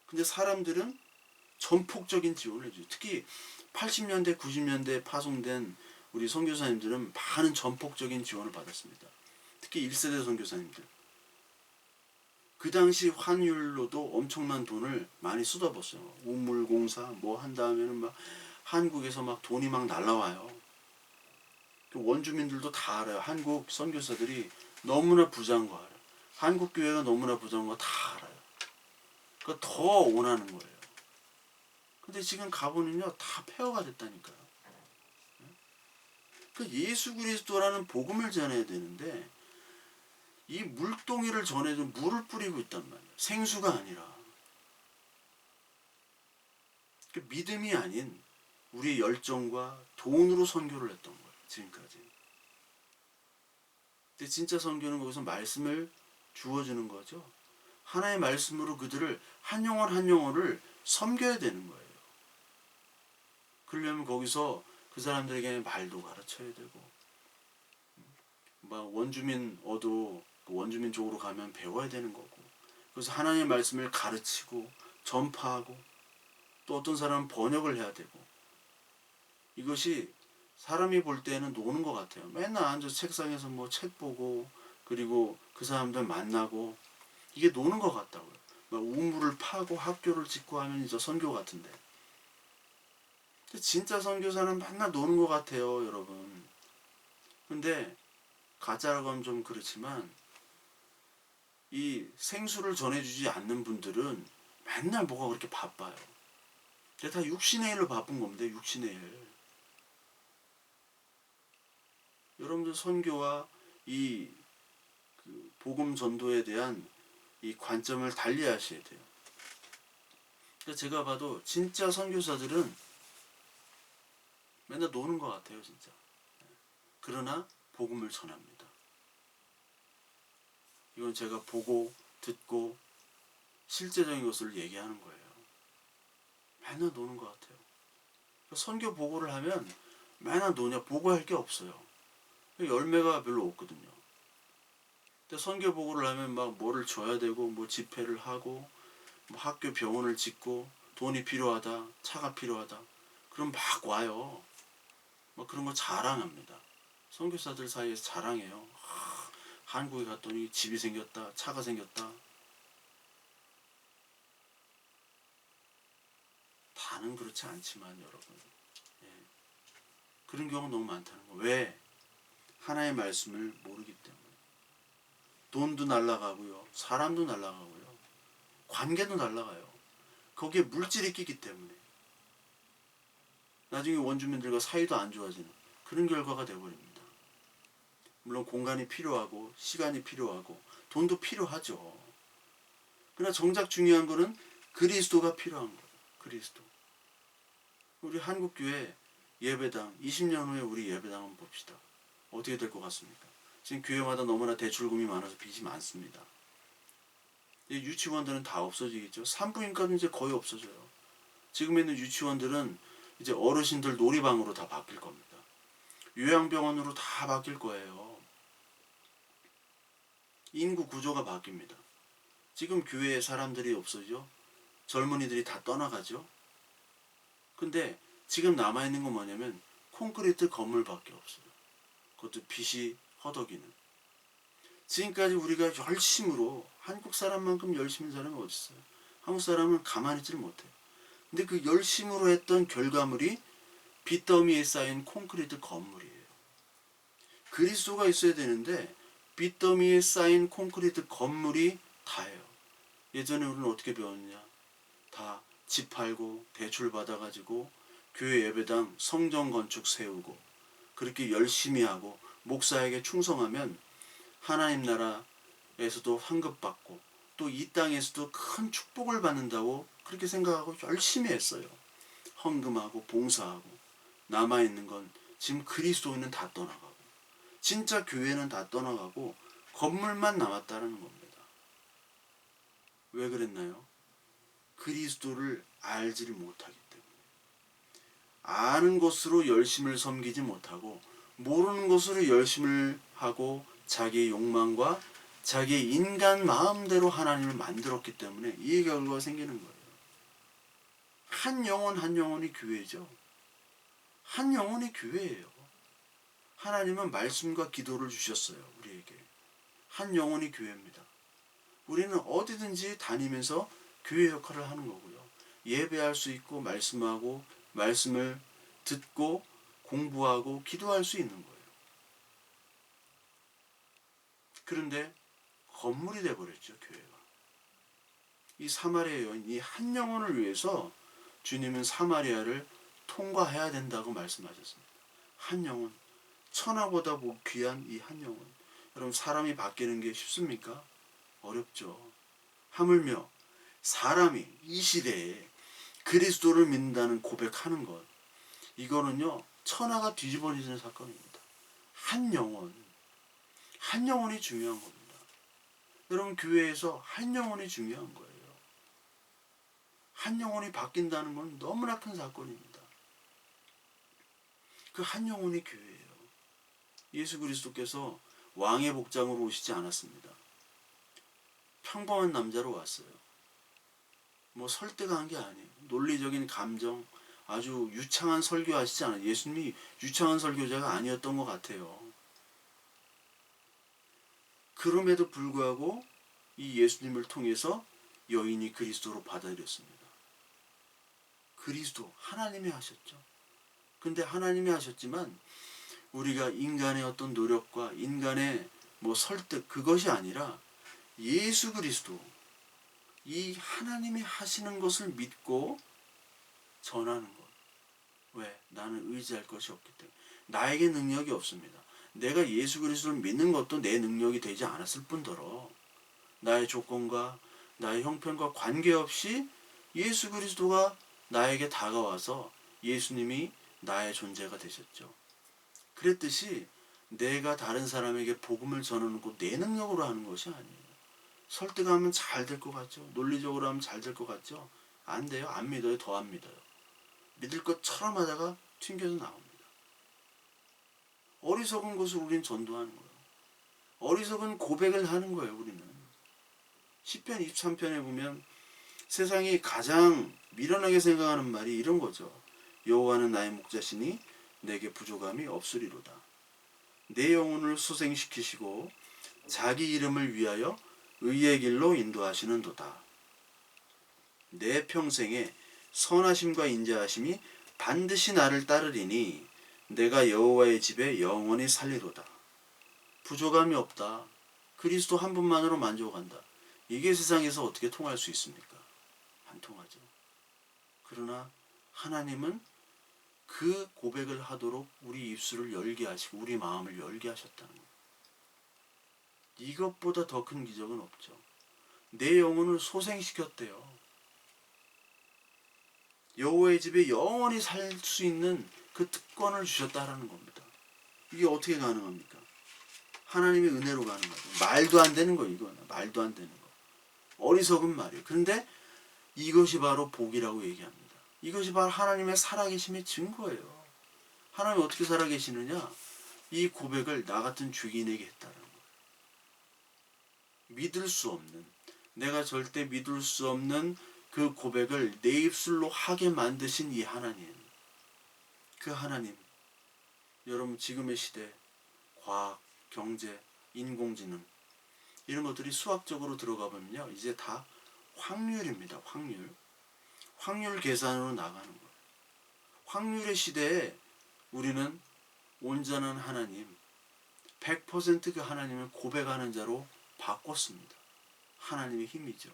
근데 사람들은 전폭적인 지원을 해줘요. 특히 80년대, 90년대 파송된 우리 선교사님들은 많은 전폭적인 지원을 받았습니다. 특히 1세대 선교사님들. 그 당시 환율로도 엄청난 돈을 많이 쏟아붓어요. 우물공사 뭐 한 다음에는 막 한국에서 막 돈이 막 날라와요. 원주민들도 다 알아요. 한국 선교사들이 너무나 부자인 거 알아요. 한국 교회가 너무나 부자인 거 다 알아요. 그러니까 더 원하는 거예요. 근데 지금 가보면요 다 폐허가 됐다니까요. 그 예수 그리스도라는 복음을 전해야 되는데 이 물동이를 전해도 물을 뿌리고 있단 말이에요. 생수가 아니라. 그 믿음이 아닌 우리의 열정과 돈으로 선교를 했던 거예요. 지금까지. 근데 진짜 선교는 거기서 말씀을 주어주는 거죠. 하나의 말씀으로 그들을 한 영혼 한 영혼을 섬겨야 되는 거예요. 그러려면 거기서 그 사람들에게 말도 가르쳐야 되고 막 원주민 어도 원주민 쪽으로 가면 배워야 되는 거고 그래서 하나님의 말씀을 가르치고 전파하고 또 어떤 사람은 번역을 해야 되고 이것이 사람이 볼 때는 노는 것 같아요. 맨날 앉아서 책상에서 뭐 책 보고 그리고 그 사람들 만나고 이게 노는 것 같다고요. 막 우물을 파고 학교를 짓고 하면 이제 선교 같은데 진짜 선교사는 맨날 노는 것 같아요, 여러분. 근데 가짜라고 하면 좀 그렇지만 이 생수를 전해주지 않는 분들은 맨날 뭐가 그렇게 바빠요. 근데 다 육신의 일로 바쁜 겁니다. 육신의 일. 여러분들 선교와 이 그 복음 전도에 대한 이 관점을 달리 하셔야 돼요. 그러니까 제가 봐도 진짜 선교사들은 맨날 노는 것 같아요, 진짜. 그러나 복음을 전합니다. 이건 제가 보고 듣고 실제적인 것을 얘기하는 거예요. 맨날 노는 것 같아요. 선교 보고를 하면 맨날 노냐 보고할 게 없어요. 열매가 별로 없거든요. 근데 선교 보고를 하면 막 뭐를 줘야 되고 뭐 집회를 하고 뭐 학교 병원을 짓고 돈이 필요하다 차가 필요하다 그럼 막 와요. 막 그런 거 자랑합니다. 선교사들 사이에서 자랑해요. 한국에 갔더니 집이 생겼다 차가 생겼다. 다는 그렇지 않지만 여러분, 예, 그런 경우가 너무 많다는 거예요. 왜? 하나의 말씀을 모르기 때문에. 돈도 날아가고요, 사람도 날아가고요, 관계도 날아가요. 거기에 물질이 끼기 때문에 나중에 원주민들과 사이도 안 좋아지는 그런 결과가 되어버립니다. 물론 공간이 필요하고 시간이 필요하고 돈도 필요하죠. 그러나 정작 중요한 거는 그리스도가 필요한 거예요. 그리스도. 우리 한국교회 예배당 20년 후에 우리 예배당 한번 봅시다. 어떻게 될 것 같습니까? 지금 교회마다 너무나 대출금이 많아서 빚이 많습니다. 유치원들은 다 없어지겠죠. 산부인과는 이제 거의 없어져요. 지금 있는 유치원들은 이제 어르신들 놀이방으로 다 바뀔 겁니다. 요양병원으로 다 바뀔 거예요. 인구 구조가 바뀝니다. 지금 교회에 사람들이 없어져. 젊은이들이 다 떠나가죠. 근데 지금 남아있는 건 뭐냐면 콘크리트 건물밖에 없어요. 그것도 빛이 허덕이는. 지금까지 우리가 열심으로, 한국 사람만큼 열심인 사람이 어디 있어요? 한국 사람은 가만히 있지를 못해요. 근데 그 열심으로 했던 결과물이 빚더미에 쌓인 콘크리트 건물이에요. 그리스도가 있어야 되는데 빚더미에 쌓인 콘크리트 건물이 다예요. 예전에 우리는 어떻게 배웠냐? 다 집 팔고 대출 받아가지고 교회 예배당 성전 건축 세우고 그렇게 열심히 하고 목사에게 충성하면 하나님 나라에서도 환급받고 또 이 땅에서도 큰 축복을 받는다고 그렇게 생각하고 열심히 했어요. 헌금하고 봉사하고. 남아있는 건 지금 그리스도인은 다 떠나가고 진짜 교회는 다 떠나가고 건물만 남았다는 겁니다. 왜 그랬나요? 그리스도를 알지를 못하기 때문에. 아는 것으로 열심을 섬기지 못하고 모르는 것으로 열심을 하고 자기의 욕망과 자기의 인간 마음대로 하나님을 만들었기 때문에 이 결과가 생기는 거예요. 한 영혼 한 영혼이 교회죠. 한 영혼이 교회예요. 하나님은 말씀과 기도를 주셨어요. 우리에게. 한 영혼이 교회입니다. 우리는 어디든지 다니면서 교회 역할을 하는 거고요. 예배할 수 있고 말씀하고 말씀을 듣고 공부하고 기도할 수 있는 거예요. 그런데 건물이 돼버렸죠. 교회가. 이 사마리아 여인, 이 한 영혼을 위해서 주님은 사마리아를 통과해야 된다고 말씀하셨습니다. 한 영혼, 천하보다 귀한 이 한 영혼. 여러분, 사람이 바뀌는 게 쉽습니까? 어렵죠. 하물며 사람이 이 시대에 그리스도를 믿는다는 고백하는 것, 이거는요 천하가 뒤집어지는 사건입니다. 한 영혼, 한 영혼이 중요한 겁니다. 여러분, 교회에서 한 영혼이 중요한 거예요. 한 영혼이 바뀐다는 건 너무나 큰 사건입니다. 그 한 영혼이 교회예요. 예수 그리스도께서 왕의 복장으로 오시지 않았습니다. 평범한 남자로 왔어요. 뭐 설득한 게 아니에요. 논리적인 감정, 아주 유창한 설교하시지 않아요. 예수님이 유창한 설교자가 아니었던 것 같아요. 그럼에도 불구하고 이 예수님을 통해서 여인이 그리스도로 받아들였습니다. 그리스도, 하나님이 하셨죠. 근데 하나님이 하셨지만 우리가 인간의 어떤 노력과 인간의 뭐 설득, 그것이 아니라 예수 그리스도, 이 하나님이 하시는 것을 믿고 전하는 것. 왜? 나는 의지할 것이 없기 때문에. 나에게 능력이 없습니다. 내가 예수 그리스도를 믿는 것도 내 능력이 되지 않았을 뿐더러 나의 조건과 나의 형편과 관계없이 예수 그리스도가 나에게 다가와서 예수님이 나의 존재가 되셨죠. 그랬듯이 내가 다른 사람에게 복음을 전하는 것 내 능력으로 하는 것이 아니에요. 설득하면 잘 될 것 같죠? 논리적으로 하면 잘 될 것 같죠? 안 돼요. 안 믿어요. 더 안 믿어요. 믿을 것처럼 하다가 튕겨서 나옵니다. 어리석은 것을 우리는 전도하는 거예요. 어리석은 고백을 하는 거예요. 우리는. 시편 23편에 보면 세상이 가장 미련하게 생각하는 말이 이런 거죠. 여호와는 나의 목자시니 내게 부족함이 없으리로다. 내 영혼을 소생시키시고 자기 이름을 위하여 의의 길로 인도하시는도다. 내 평생에 선하심과 인자하심이 반드시 나를 따르리니 내가 여호와의 집에 영원히 살리로다. 부족함이 없다. 그리스도 한 분만으로 만족한다. 이게 세상에서 어떻게 통할 수 있습니까? 안 통하죠. 그러나 하나님은 그 고백을 하도록 우리 입술을 열게 하시고 우리 마음을 열게 하셨다는 거예요. 이것보다 더 큰 기적은 없죠. 내 영혼을 소생시켰대요. 여호와의 집에 영원히 살 수 있는 그 특권을 주셨다라는 겁니다. 이게 어떻게 가능합니까? 하나님의 은혜로 가능하죠. 말도 안 되는 거예요. 이거는 말도 안 되는 거. 어리석은 말이에요. 그런데 이것이 바로 복이라고 얘기합니다. 이것이 바로 하나님의 살아계심의 증거예요. 하나님이 어떻게 살아계시느냐? 이 고백을 나 같은 죄인에게 했다는 거예요. 믿을 수 없는, 내가 절대 믿을 수 없는 그 고백을 내 입술로 하게 만드신 이 하나님. 그 하나님. 여러분 지금의 시대 과학, 경제, 인공지능 이런 것들이 수학적으로 들어가 보면요. 이제 다 확률입니다. 확률 계산으로 나가는 거예요. 확률의 시대에 우리는 온전한 하나님, 100% 그 하나님을 고백하는 자로 바꿨습니다. 하나님의 힘이죠.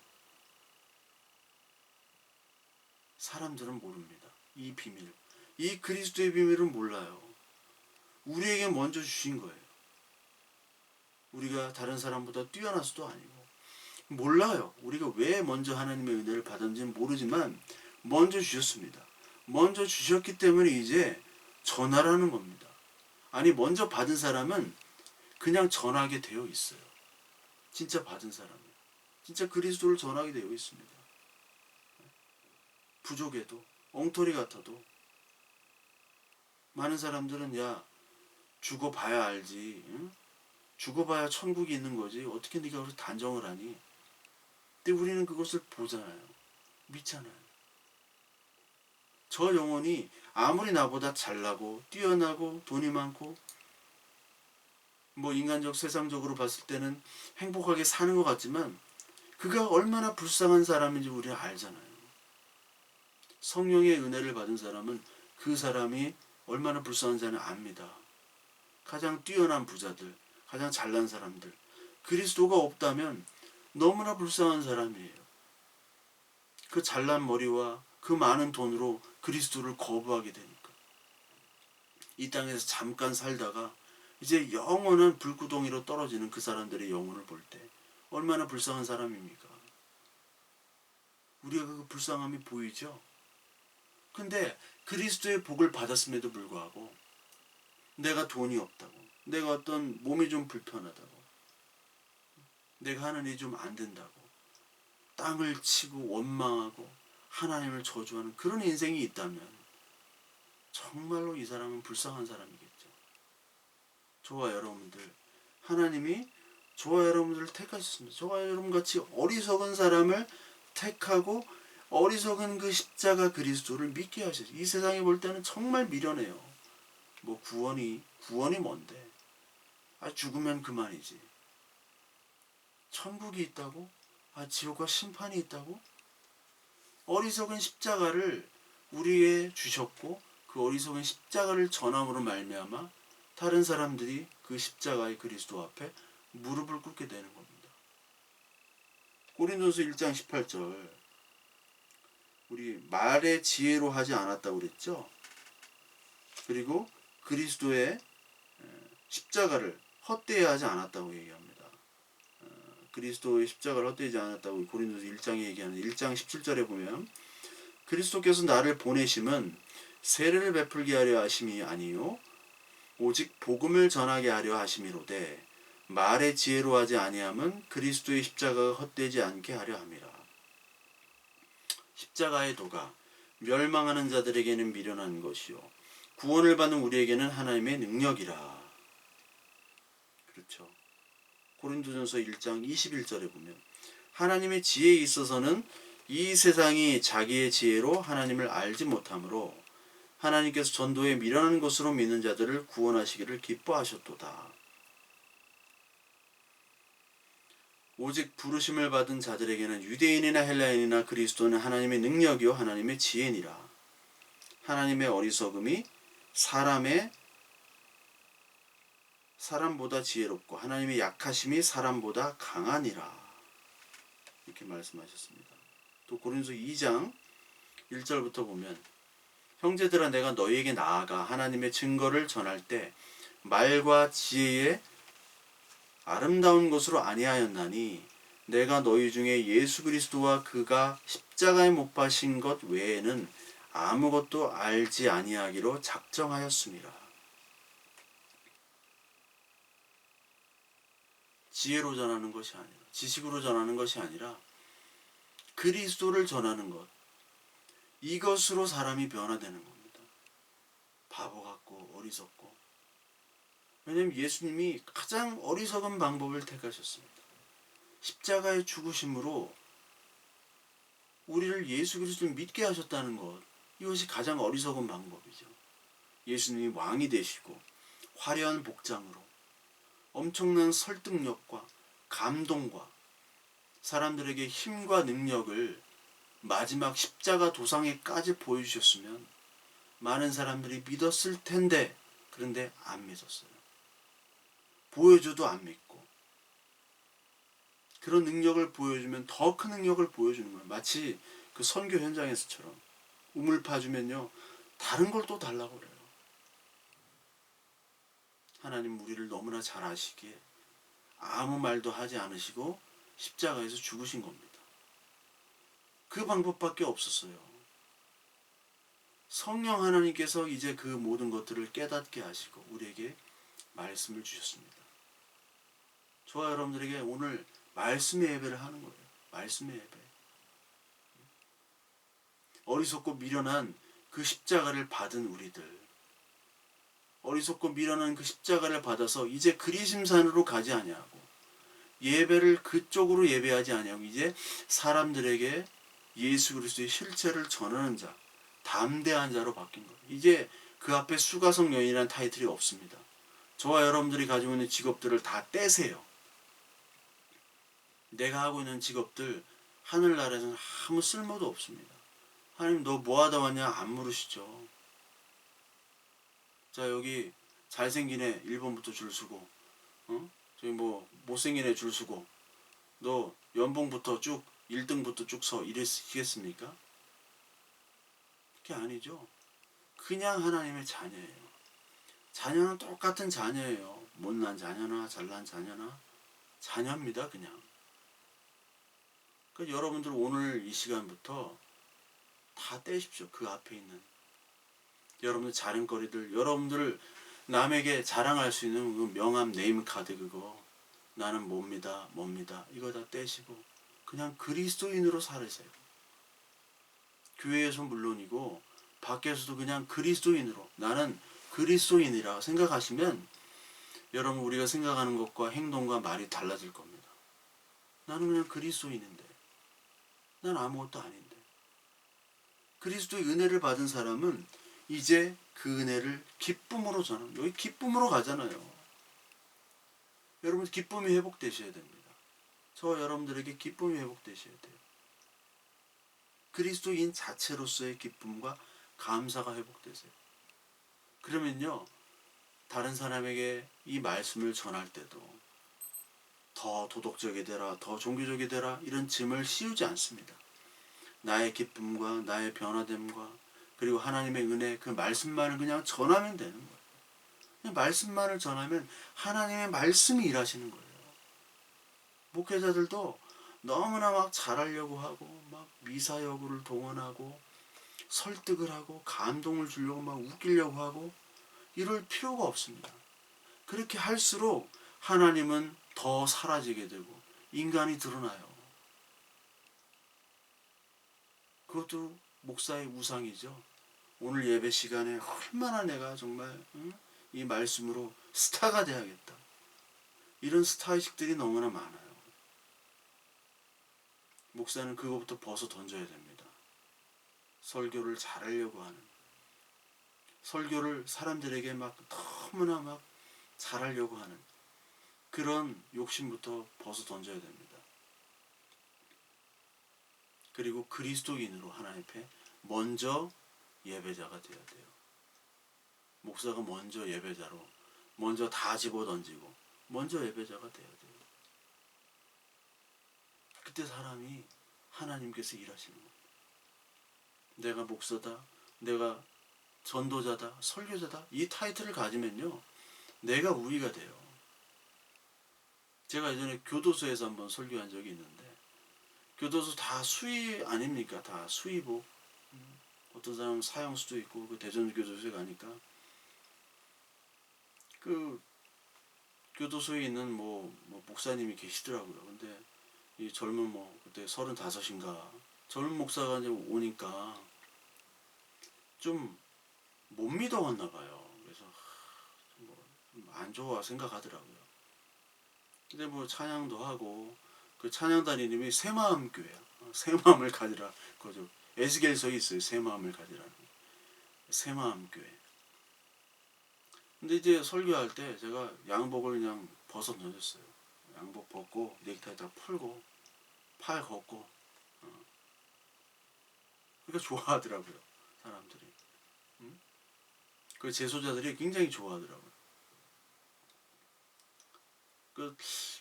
사람들은 모릅니다. 이 비밀. 이 그리스도의 비밀은 몰라요. 우리에게 먼저 주신 거예요. 우리가 다른 사람보다 뛰어나서도 아니고 몰라요. 우리가 왜 먼저 하나님의 은혜를 받았는지는 모르지만 먼저 주셨습니다. 먼저 주셨기 때문에 이제 전하라는 겁니다. 아니 먼저 받은 사람은 그냥 전하게 되어 있어요. 진짜 받은 사람은 진짜 그리스도를 전하게 되어 있습니다. 부족해도 엉터리 같아도 많은 사람들은 야 죽어봐야 알지. 응? 죽어봐야 천국이 있는 거지. 어떻게 네가 그렇게 단정을 하니? 근데 우리는 그것을 보잖아요. 믿잖아요. 저 영혼이 아무리 나보다 잘나고 뛰어나고 돈이 많고 뭐 인간적 세상적으로 봤을 때는 행복하게 사는 것 같지만 그가 얼마나 불쌍한 사람인지 우리는 알잖아요. 성령의 은혜를 받은 사람은 그 사람이 얼마나 불쌍한 자는 압니다. 가장 뛰어난 부자들, 가장 잘난 사람들, 그리스도가 없다면 너무나 불쌍한 사람이에요. 그 잘난 머리와 그 많은 돈으로 그리스도를 거부하게 되니까. 이 땅에서 잠깐 살다가 이제 영원한 불구덩이로 떨어지는 그 사람들의 영혼을 볼 때 얼마나 불쌍한 사람입니까? 우리가 그 불쌍함이 보이죠? 근데 그리스도의 복을 받았음에도 불구하고 내가 돈이 없다고, 내가 어떤 몸이 좀 불편하다고, 내가 하는 일이 좀 안 된다고 땅을 치고 원망하고 하나님을 저주하는 그런 인생이 있다면 정말로 이 사람은 불쌍한 사람이겠죠. 저와 여러분들, 하나님이 저와 여러분들을 택하셨습니다. 저와 여러분같이 어리석은 사람을 택하고 어리석은 그 십자가 그리스도를 믿게 하셨어요. 이 세상에 볼 때는 정말 미련해요. 뭐 구원이 뭔데? 죽으면 그만이지. 천국이 있다고? 지옥과 심판이 있다고? 어리석은 십자가를 우리에게 주셨고 그 어리석은 십자가를 전함으로 말미암아 다른 사람들이 그 십자가의 그리스도 앞에 무릎을 꿇게 되는 겁니다. 고린도서 1장 18절 우리 말의 지혜로 하지 않았다고 그랬죠. 그리고 그리스도의 십자가를 헛되이 하지 않았다고 얘기합니다. 그리스도의 십자가를 헛되이지 않았다고 고린도서 1장에 얘기하는 1장 17절에 보면 그리스도께서 나를 보내심은 세례를 베풀게 하려 하심이 아니요 오직 복음을 전하게 하려 하심이로되 말의 지혜로 하지 아니함은 그리스도의 십자가가 헛되지 않게 하려 함이라. 십자가의 도가 멸망하는 자들에게는 미련한 것이요 구원을 받는 우리에게는 하나님의 능력이라. 그렇죠. 고린도전서 1장 21절에 보면 하나님의 지혜에 있어서는 이 세상이 자기의 지혜로 하나님을 알지 못하므로 하나님께서 전도에 미련한 것으로 믿는 자들을 구원하시기를 기뻐하셨도다. 오직 부르심을 받은 자들에게는 유대인이나 헬라인이나 그리스도는 하나님의 능력이요 하나님의 지혜니라. 하나님의 어리석음이 사람보다 지혜롭고 하나님의 약하심이 사람보다 강하니라. 이렇게 말씀하셨습니다. 또 고린도서 2장 1절부터 보면 형제들아 내가 너희에게 나아가 하나님의 증거를 전할 때 말과 지혜의 아름다운 것으로 아니하였나니 내가 너희 중에 예수 그리스도와 그가 십자가에 못 박힌 것 외에는 아무것도 알지 아니하기로 작정하였습니다. 지혜로 전하는 것이 아니라 지식으로 전하는 것이 아니라 그리스도를 전하는 것, 이것으로 사람이 변화되는 겁니다. 바보 같고 어리석고. 왜냐하면 예수님이 가장 어리석은 방법을 택하셨습니다. 십자가의 죽으심으로 우리를 예수 그리스도를 믿게 하셨다는 것, 이것이 가장 어리석은 방법이죠. 예수님이 왕이 되시고 화려한 복장으로 엄청난 설득력과 감동과 사람들에게 힘과 능력을 마지막 십자가 도상에까지 보여주셨으면 많은 사람들이 믿었을 텐데, 그런데 안 믿었어요. 보여줘도 안 믿고, 그런 능력을 보여주면 더 큰 능력을 보여주는 거예요. 마치 그 선교 현장에서처럼 우물 파주면요 다른 걸 또 달라고 그래요. 하나님 우리를 너무나 잘 아시기에 아무 말도 하지 않으시고 십자가에서 죽으신 겁니다. 그 방법밖에 없었어요. 성령 하나님께서 이제 그 모든 것들을 깨닫게 하시고 우리에게 말씀을 주셨습니다. 저와 여러분들에게 오늘 말씀의 예배를 하는 거예요. 말씀의 예배. 어리석고 미련한 그 십자가를 받은 우리들, 어리석고 미련한 그 십자가를 받아서 이제 그리심산으로 가지 아니하고 예배를 그쪽으로 예배하지 아니하고 이제 사람들에게 예수 그리스도의 실체를 전하는 자, 담대한 자로 바뀐 거예요. 이제 그 앞에 수가성 여인이라는 타이틀이 없습니다. 저와 여러분들이 가지고 있는 직업들을 다 떼세요. 내가 하고 있는 직업들 하늘나라에서는 아무 쓸모도 없습니다. 하나님 너 뭐하다 왔냐 안 물으시죠. 자 여기 잘생긴 애 1번부터 줄 서고 저기 뭐 못생긴 애 줄 서고 너 연봉부터 쭉 1등부터 쭉 서 이러시겠습니까? 그게 아니죠. 그냥 하나님의 자녀예요. 자녀는 똑같은 자녀예요. 못난 자녀나 잘난 자녀나 자녀입니다. 그냥. 그러니까 여러분들 오늘 이 시간부터 다 떼십시오. 그 앞에 있는 여러분들 자랑거리들, 여러분들 남에게 자랑할 수 있는 그 명함 네임카드 그거 나는 뭡니다 이거 다 떼시고 그냥 그리스도인으로 살으세요. 교회에서 물론이고 밖에서도 그냥 그리스도인으로 나는 그리스도인이라 생각하시면 여러분 우리가 생각하는 것과 행동과 말이 달라질 겁니다. 나는 그냥 그리스도인인데 난 아무것도 아닌데. 그리스도의 은혜를 받은 사람은 이제 그 은혜를 기쁨으로 전합니다. 여기 기쁨으로 가잖아요. 여러분 기쁨이 회복되셔야 됩니다. 저와 여러분들에게 기쁨이 회복되셔야 돼요. 그리스도인 자체로서의 기쁨과 감사가 회복되세요. 그러면요 다른 사람에게 이 말씀을 전할 때도 더 도덕적이 되라, 더 종교적이 되라 이런 짐을 씌우지 않습니다. 나의 기쁨과 나의 변화됨과 그리고 하나님의 은혜 그 말씀만을 그냥 전하면 되는 거예요. 그냥 말씀만을 전하면 하나님의 말씀이 일하시는 거예요. 목회자들도 너무나 막 잘하려고 하고 막 미사여구를 동원하고 설득을 하고 감동을 주려고 막 웃기려고 하고 이럴 필요가 없습니다. 그렇게 할수록 하나님은 더 사라지게 되고 인간이 드러나요. 그것도 목사의 우상이죠. 오늘 예배 시간에 얼마나 내가 정말 이 말씀으로 스타가 돼야겠다. 이런 스타의식들이 너무나 많아요. 목사는 그거부터 벗어 던져야 됩니다. 설교를 잘하려고 하는, 설교를 사람들에게 막 너무나 막 잘하려고 하는 그런 욕심부터 벗어 던져야 됩니다. 그리고 그리스도인으로 하나님 앞에 먼저 예배자가 되어야 돼요. 목사가 먼저 예배자로 먼저 다 집어던지고 먼저 예배자가 돼야 돼요. 그때 사람이 하나님께서 일하시는 겁니다. 내가 목사다, 내가 전도자다, 설교자다 이 타이틀을 가지면요 내가 우위가 돼요. 제가 예전에 교도소에서 한번 설교한 적이 있는데 교도소 다 수의 아닙니까? 다 수의복. 어떤 사람은 사형수도 있고 그 대전교도소에 가니까 그 교도소에 있는 뭐 목사님이 계시더라고요. 근데 이 젊은 그때 35인가 젊은 목사가 이제 오니까 좀 못 믿어왔나 봐요. 그래서 안 좋아 생각하더라고요. 근데 찬양도 하고 그 찬양단 이름이 새마음교회야. 새마음을 가지라. 그죠? 에스겔서에 있어요. 새마음을 가지라는. 새마음교회. 근데 이제 설교할 때 제가 양복을 그냥 벗어 던졌어요. 양복 벗고 넥타이 다 풀고 팔 걷고 그러니까 좋아하더라고요. 사람들이. 그 제소자들이 굉장히 좋아하더라고요.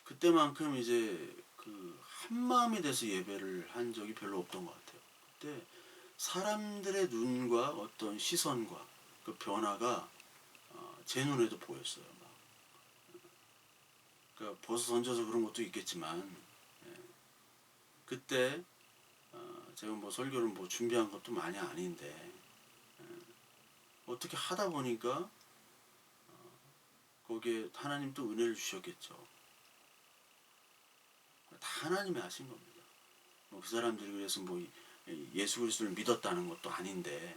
그때만큼 이제 그 한마음이 돼서 예배를 한 적이 별로 없던 것 같아요. 그때 사람들의 눈과 어떤 시선과 그 변화가 제 눈에도 보였어요. 그러니까 벗어 던져서 그런 것도 있겠지만 그때 제가 설교를 준비한 것도 많이 아닌데 어떻게 하다 보니까 거기에 하나님 또 은혜를 주셨겠죠. 다 하나님이 하신 겁니다. 그 사람들이 그래서 예수 그리스도를 믿었다는 것도 아닌데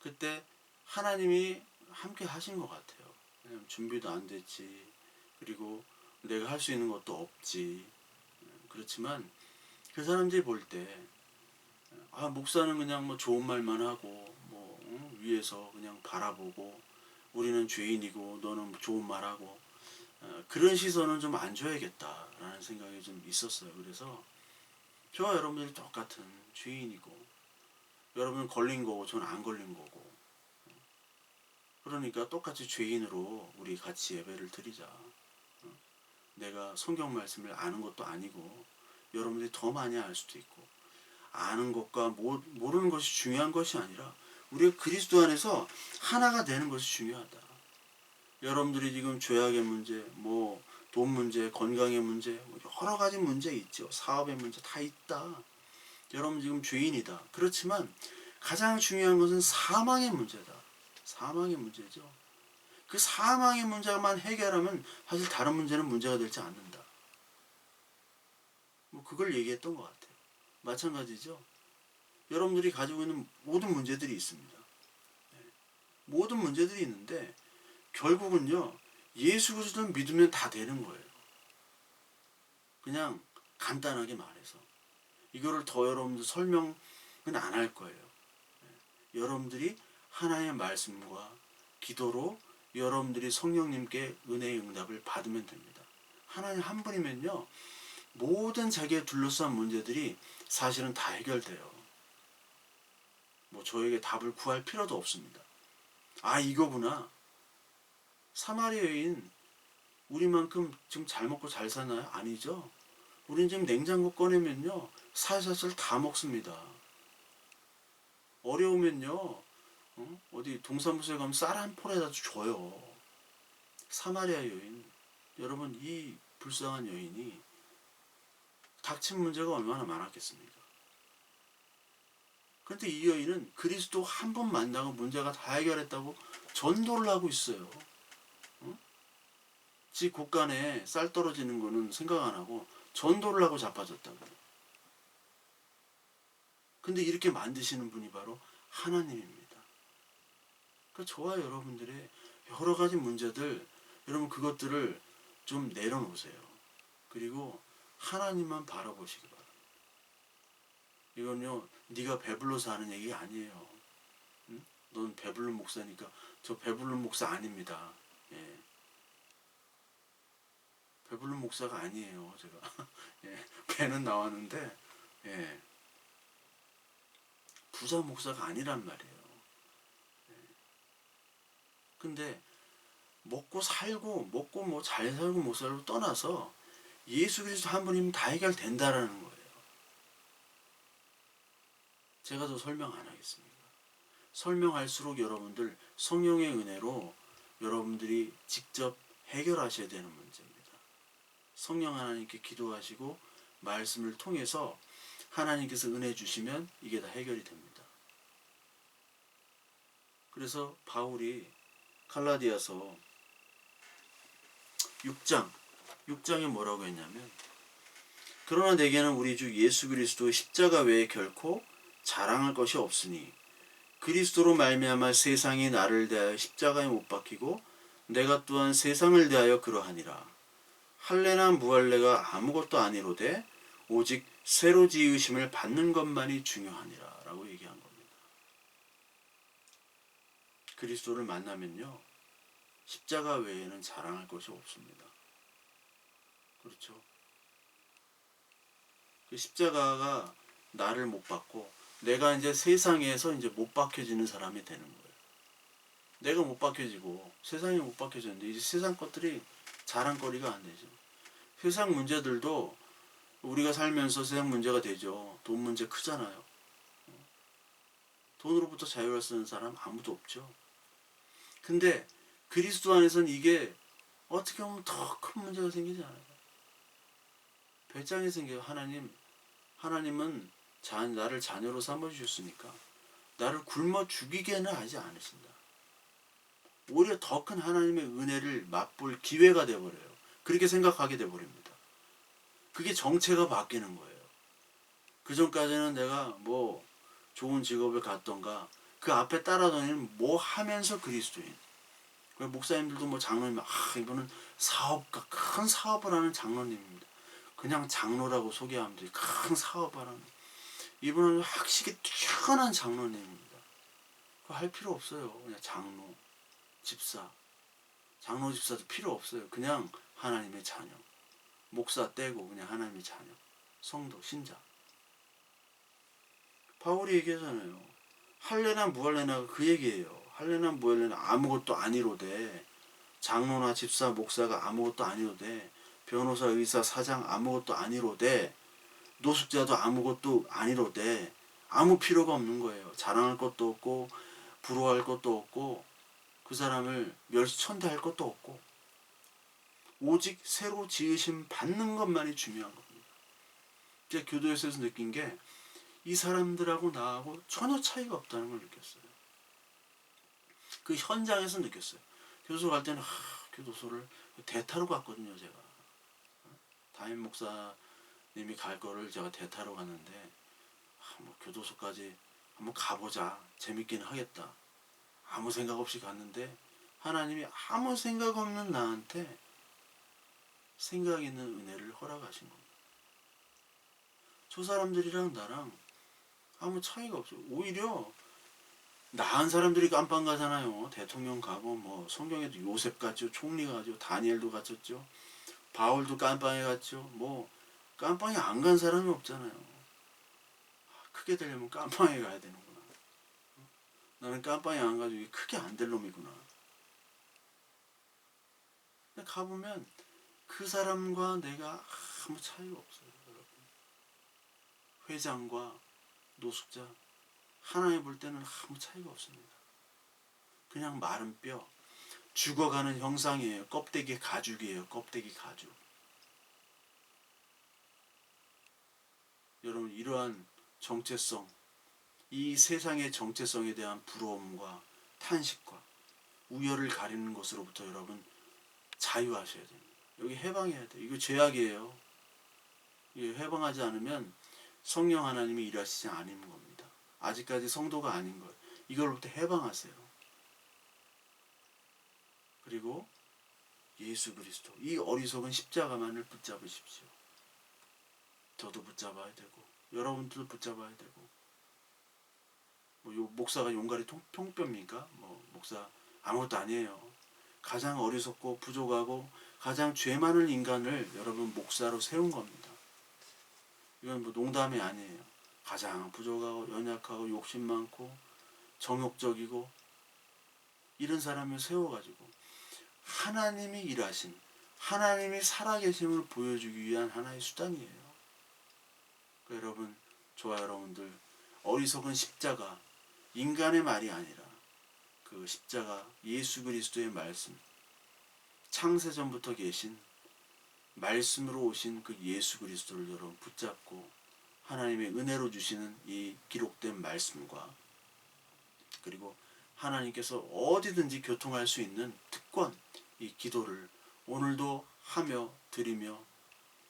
그때 하나님이 함께 하신 것 같아요. 왜냐면 준비도 안 됐지. 그리고 내가 할 수 있는 것도 없지. 그렇지만 그 사람들이 볼 때 목사는 그냥 좋은 말만 하고 위에서 그냥 바라보고 우리는 죄인이고 너는 좋은 말하고 그런 시선은 좀 안 줘야겠다라는 생각이 좀 있었어요. 그래서 저와 여러분들이 똑같은 죄인이고 여러분은 걸린 거고 저는 안 걸린 거고 그러니까 똑같이 죄인으로 우리 같이 예배를 드리자. 내가 성경 말씀을 아는 것도 아니고 여러분들이 더 많이 알 수도 있고 아는 것과 모르는 것이 중요한 것이 아니라 우리가 그리스도 안에서 하나가 되는 것이 중요하다. 여러분들이 지금 죄악의 문제, 돈 문제, 건강의 문제, 여러 가지 문제 있죠. 사업의 문제 다 있다. 여러분 지금 죄인이다. 그렇지만 가장 중요한 것은 사망의 문제다. 사망의 문제죠. 그 사망의 문제만 해결하면 사실 다른 문제는 문제가 되지 않는다. 그걸 얘기했던 것 같아요. 마찬가지죠. 여러분들이 가지고 있는 모든 문제들이 있습니다. 모든 문제들이 있는데 결국은요. 예수 그리스도를 믿으면 다 되는 거예요. 그냥 간단하게 말해서. 이거를 더 여러분들 설명은 안 할 거예요. 여러분들이 하나님의 말씀과 기도로 여러분들이 성령님께 은혜의 응답을 받으면 됩니다. 하나님 한 분이면요. 모든 자기의 둘러싼 문제들이 사실은 다 해결돼요. 저에게 답을 구할 필요도 없습니다. 이거구나. 사마리아 여인 우리만큼 지금 잘 먹고 잘 사나요? 아니죠. 우린 지금 냉장고 꺼내면요. 살살살 다 먹습니다. 어려우면요. 어디 동사무소에 가면 쌀 한 폴에다 줘요. 사마리아 여인. 여러분 이 불쌍한 여인이 닥친 문제가 얼마나 많았겠습니까? 그런데 이 여인은 그리스도 한 번 만나고 문제가 다 해결했다고 전도를 하고 있어요. 지 곳간에 쌀 떨어지는 거는 생각 안 하고 전도를 하고 자빠졌다고요. 근데 이렇게 만드시는 분이 바로 하나님입니다. 그러니까 저와 여러분들의 여러 가지 문제들, 여러분 그것들을 좀 내려놓으세요. 그리고 하나님만 바라보시기 바랍니다. 이건요, 네가 배불러서 하는 얘기 아니에요. 응? 넌 배부른 목사니까 저 배부른 목사 아닙니다. 예. 부른 목사가 아니에요. 제가 예, 배는 나왔는데 예, 부자 목사가 아니란 말이에요. 근데 먹고 살고 먹고 뭐 잘 살고 못 살고 떠나서 예수 그리스도 한 분이면 다 해결된다라는 거예요. 제가 더 설명 안 하겠습니다. 설명할수록 여러분들 성령의 은혜로 여러분들이 직접 해결하셔야 되는 문제입니다. 성령 하나님께 기도하시고 말씀을 통해서 하나님께서 은혜 주시면 이게 다 해결이 됩니다. 그래서 바울이 갈라디아서 6장에 뭐라고 했냐면, 그러나 내게는 우리 주 예수 그리스도의 십자가 외에 결코 자랑할 것이 없으니 그리스도로 말미암아 세상이 나를 대하여 십자가에 못 박히고 내가 또한 세상을 대하여 그러하니라. 할례나 무할례가 아무것도 아니로되 오직 새로 지으심을 받는 것만이 중요하니라 라고 얘기한 겁니다. 그리스도를 만나면요, 십자가 외에는 자랑할 것이 없습니다. 그렇죠? 그 십자가가 나를 못 박고 내가 이제 세상에서 이제 못 박혀지는 사람이 되는 거예요. 내가 못 박혀지고 세상이 못 박혀지는데 이제 세상 것들이 자랑거리가 안 되죠. 세상 문제들도 우리가 살면서 세상 문제가 되죠. 돈 문제 크잖아요. 돈으로부터 자유를 쓰는 사람 아무도 없죠. 근데 그리스도 안에서는 이게 어떻게 보면 더 큰 문제가 생기지 않아요. 배짱이 생겨요. 하나님은 나를 자녀로 삼아주셨으니까 나를 굶어 죽이게는 하지 않으신다. 오히려 더 큰 하나님의 은혜를 맛볼 기회가 되어버려요. 그렇게 생각하게 되어버립니다. 그게 정체가 바뀌는 거예요. 그 전까지는 내가 뭐 좋은 직업을 갖던가 그 앞에 따라다니는 뭐 하면서 그리스도인. 목사님들도 뭐 장로님, 이분은 사업가, 큰 사업을 하는 장로님입니다. 그냥 장로라고 소개하면 돼. 큰 사업을 하는. 이분은 확실히 뛰어난 장로님입니다. 그거 할 필요 없어요. 그냥 장로, 집사. 장로, 집사도 필요 없어요. 그냥 하나님의 자녀. 목사 떼고 그냥 하나님의 자녀. 성도, 신자. 바울이 얘기하잖아요. 할례나 무할례나 그 얘기예요. 할례나 무할례나 아무것도 아니로되, 장로나 집사, 목사가 아무것도 아니로되, 변호사, 의사, 사장 아무것도 아니로되, 노숙자도 아무것도 아니로되, 아무 필요가 없는 거예요. 자랑할 것도 없고 부러워할 것도 없고 그 사람을 멸시천대할 것도 없고 오직 새로 지으심 받는 것만이 중요한 겁니다. 제가 교도에서 느낀 게 이 사람들하고 나하고 전혀 차이가 없다는 걸 느꼈어요. 그 현장에서 느꼈어요. 교도소 갈 때는 교도소를 대타로 갔거든요. 제가 담임 목사님이 갈 거를 제가 대타로 갔는데 뭐 교도소까지 한번 가보자, 재밌긴 하겠다, 아무 생각 없이 갔는데 하나님이 아무 생각 없는 나한테 생각 있는 은혜를 허락하신 겁니다. 저 사람들이랑 나랑 아무 차이가 없어요. 오히려 나은 사람들이 깜빵 가잖아요. 대통령 가고 뭐 성경에도 요셉 갔죠, 총리 가죠, 다니엘도 갔었죠, 바울도 깜빵에 갔죠. 뭐 깜빵에 안 간 사람이 없잖아요. 크게 되려면 깜빵에 가야 되는구나. 나는 깜빵에 안 가지고 크게 안 될 놈이구나. 근데 가보면 그 사람과 내가 아무 차이가 없어요. 여러분. 회장과 노숙자 하나에 볼 때는 아무 차이가 없습니다. 그냥 마른 뼈, 죽어가는 형상이에요. 껍데기 가죽이에요. 껍데기 가죽. 여러분, 이러한 정체성, 이 세상의 정체성에 대한 부러움과 탄식과 우열을 가리는 것으로부터 여러분 자유하셔야 됩니다. 여기 해방해야 돼요. 이거 죄악이에요. 해방하지 않으면 성령 하나님이 일하시지 않는 겁니다. 아직까지 성도가 아닌 걸. 이걸로부터 해방하세요. 그리고 예수 그리스도, 이 어리석은 십자가만을 붙잡으십시오. 저도 붙잡아야 되고 여러분들도 붙잡아야 되고. 뭐 목사가 용가리 통뼈입니까? 뭐 목사 아무것도 아니에요. 가장 어리석고 부족하고 가장 죄 많은 인간을 여러분 목사로 세운 겁니다. 이건 뭐 농담이 아니에요. 가장 부족하고 연약하고 욕심 많고 정욕적이고 이런 사람을 세워가지고 하나님이 일하신, 하나님이 살아계심을 보여주기 위한 하나의 수단이에요. 그러니까 여러분, 저와 여러분들 어리석은 십자가, 인간의 말이 아니라 그 십자가 예수 그리스도의 말씀, 창세전부터 계신 말씀으로 오신 그 예수 그리스도를 여러분 붙잡고 하나님의 은혜로 주시는 이 기록된 말씀과 그리고 하나님께서 어디든지 교통할 수 있는 특권, 이 기도를 오늘도 하며 드리며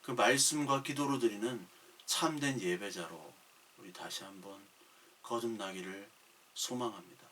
그 말씀과 기도로 드리는 참된 예배자로 우리 다시 한번 거듭나기를 소망합니다.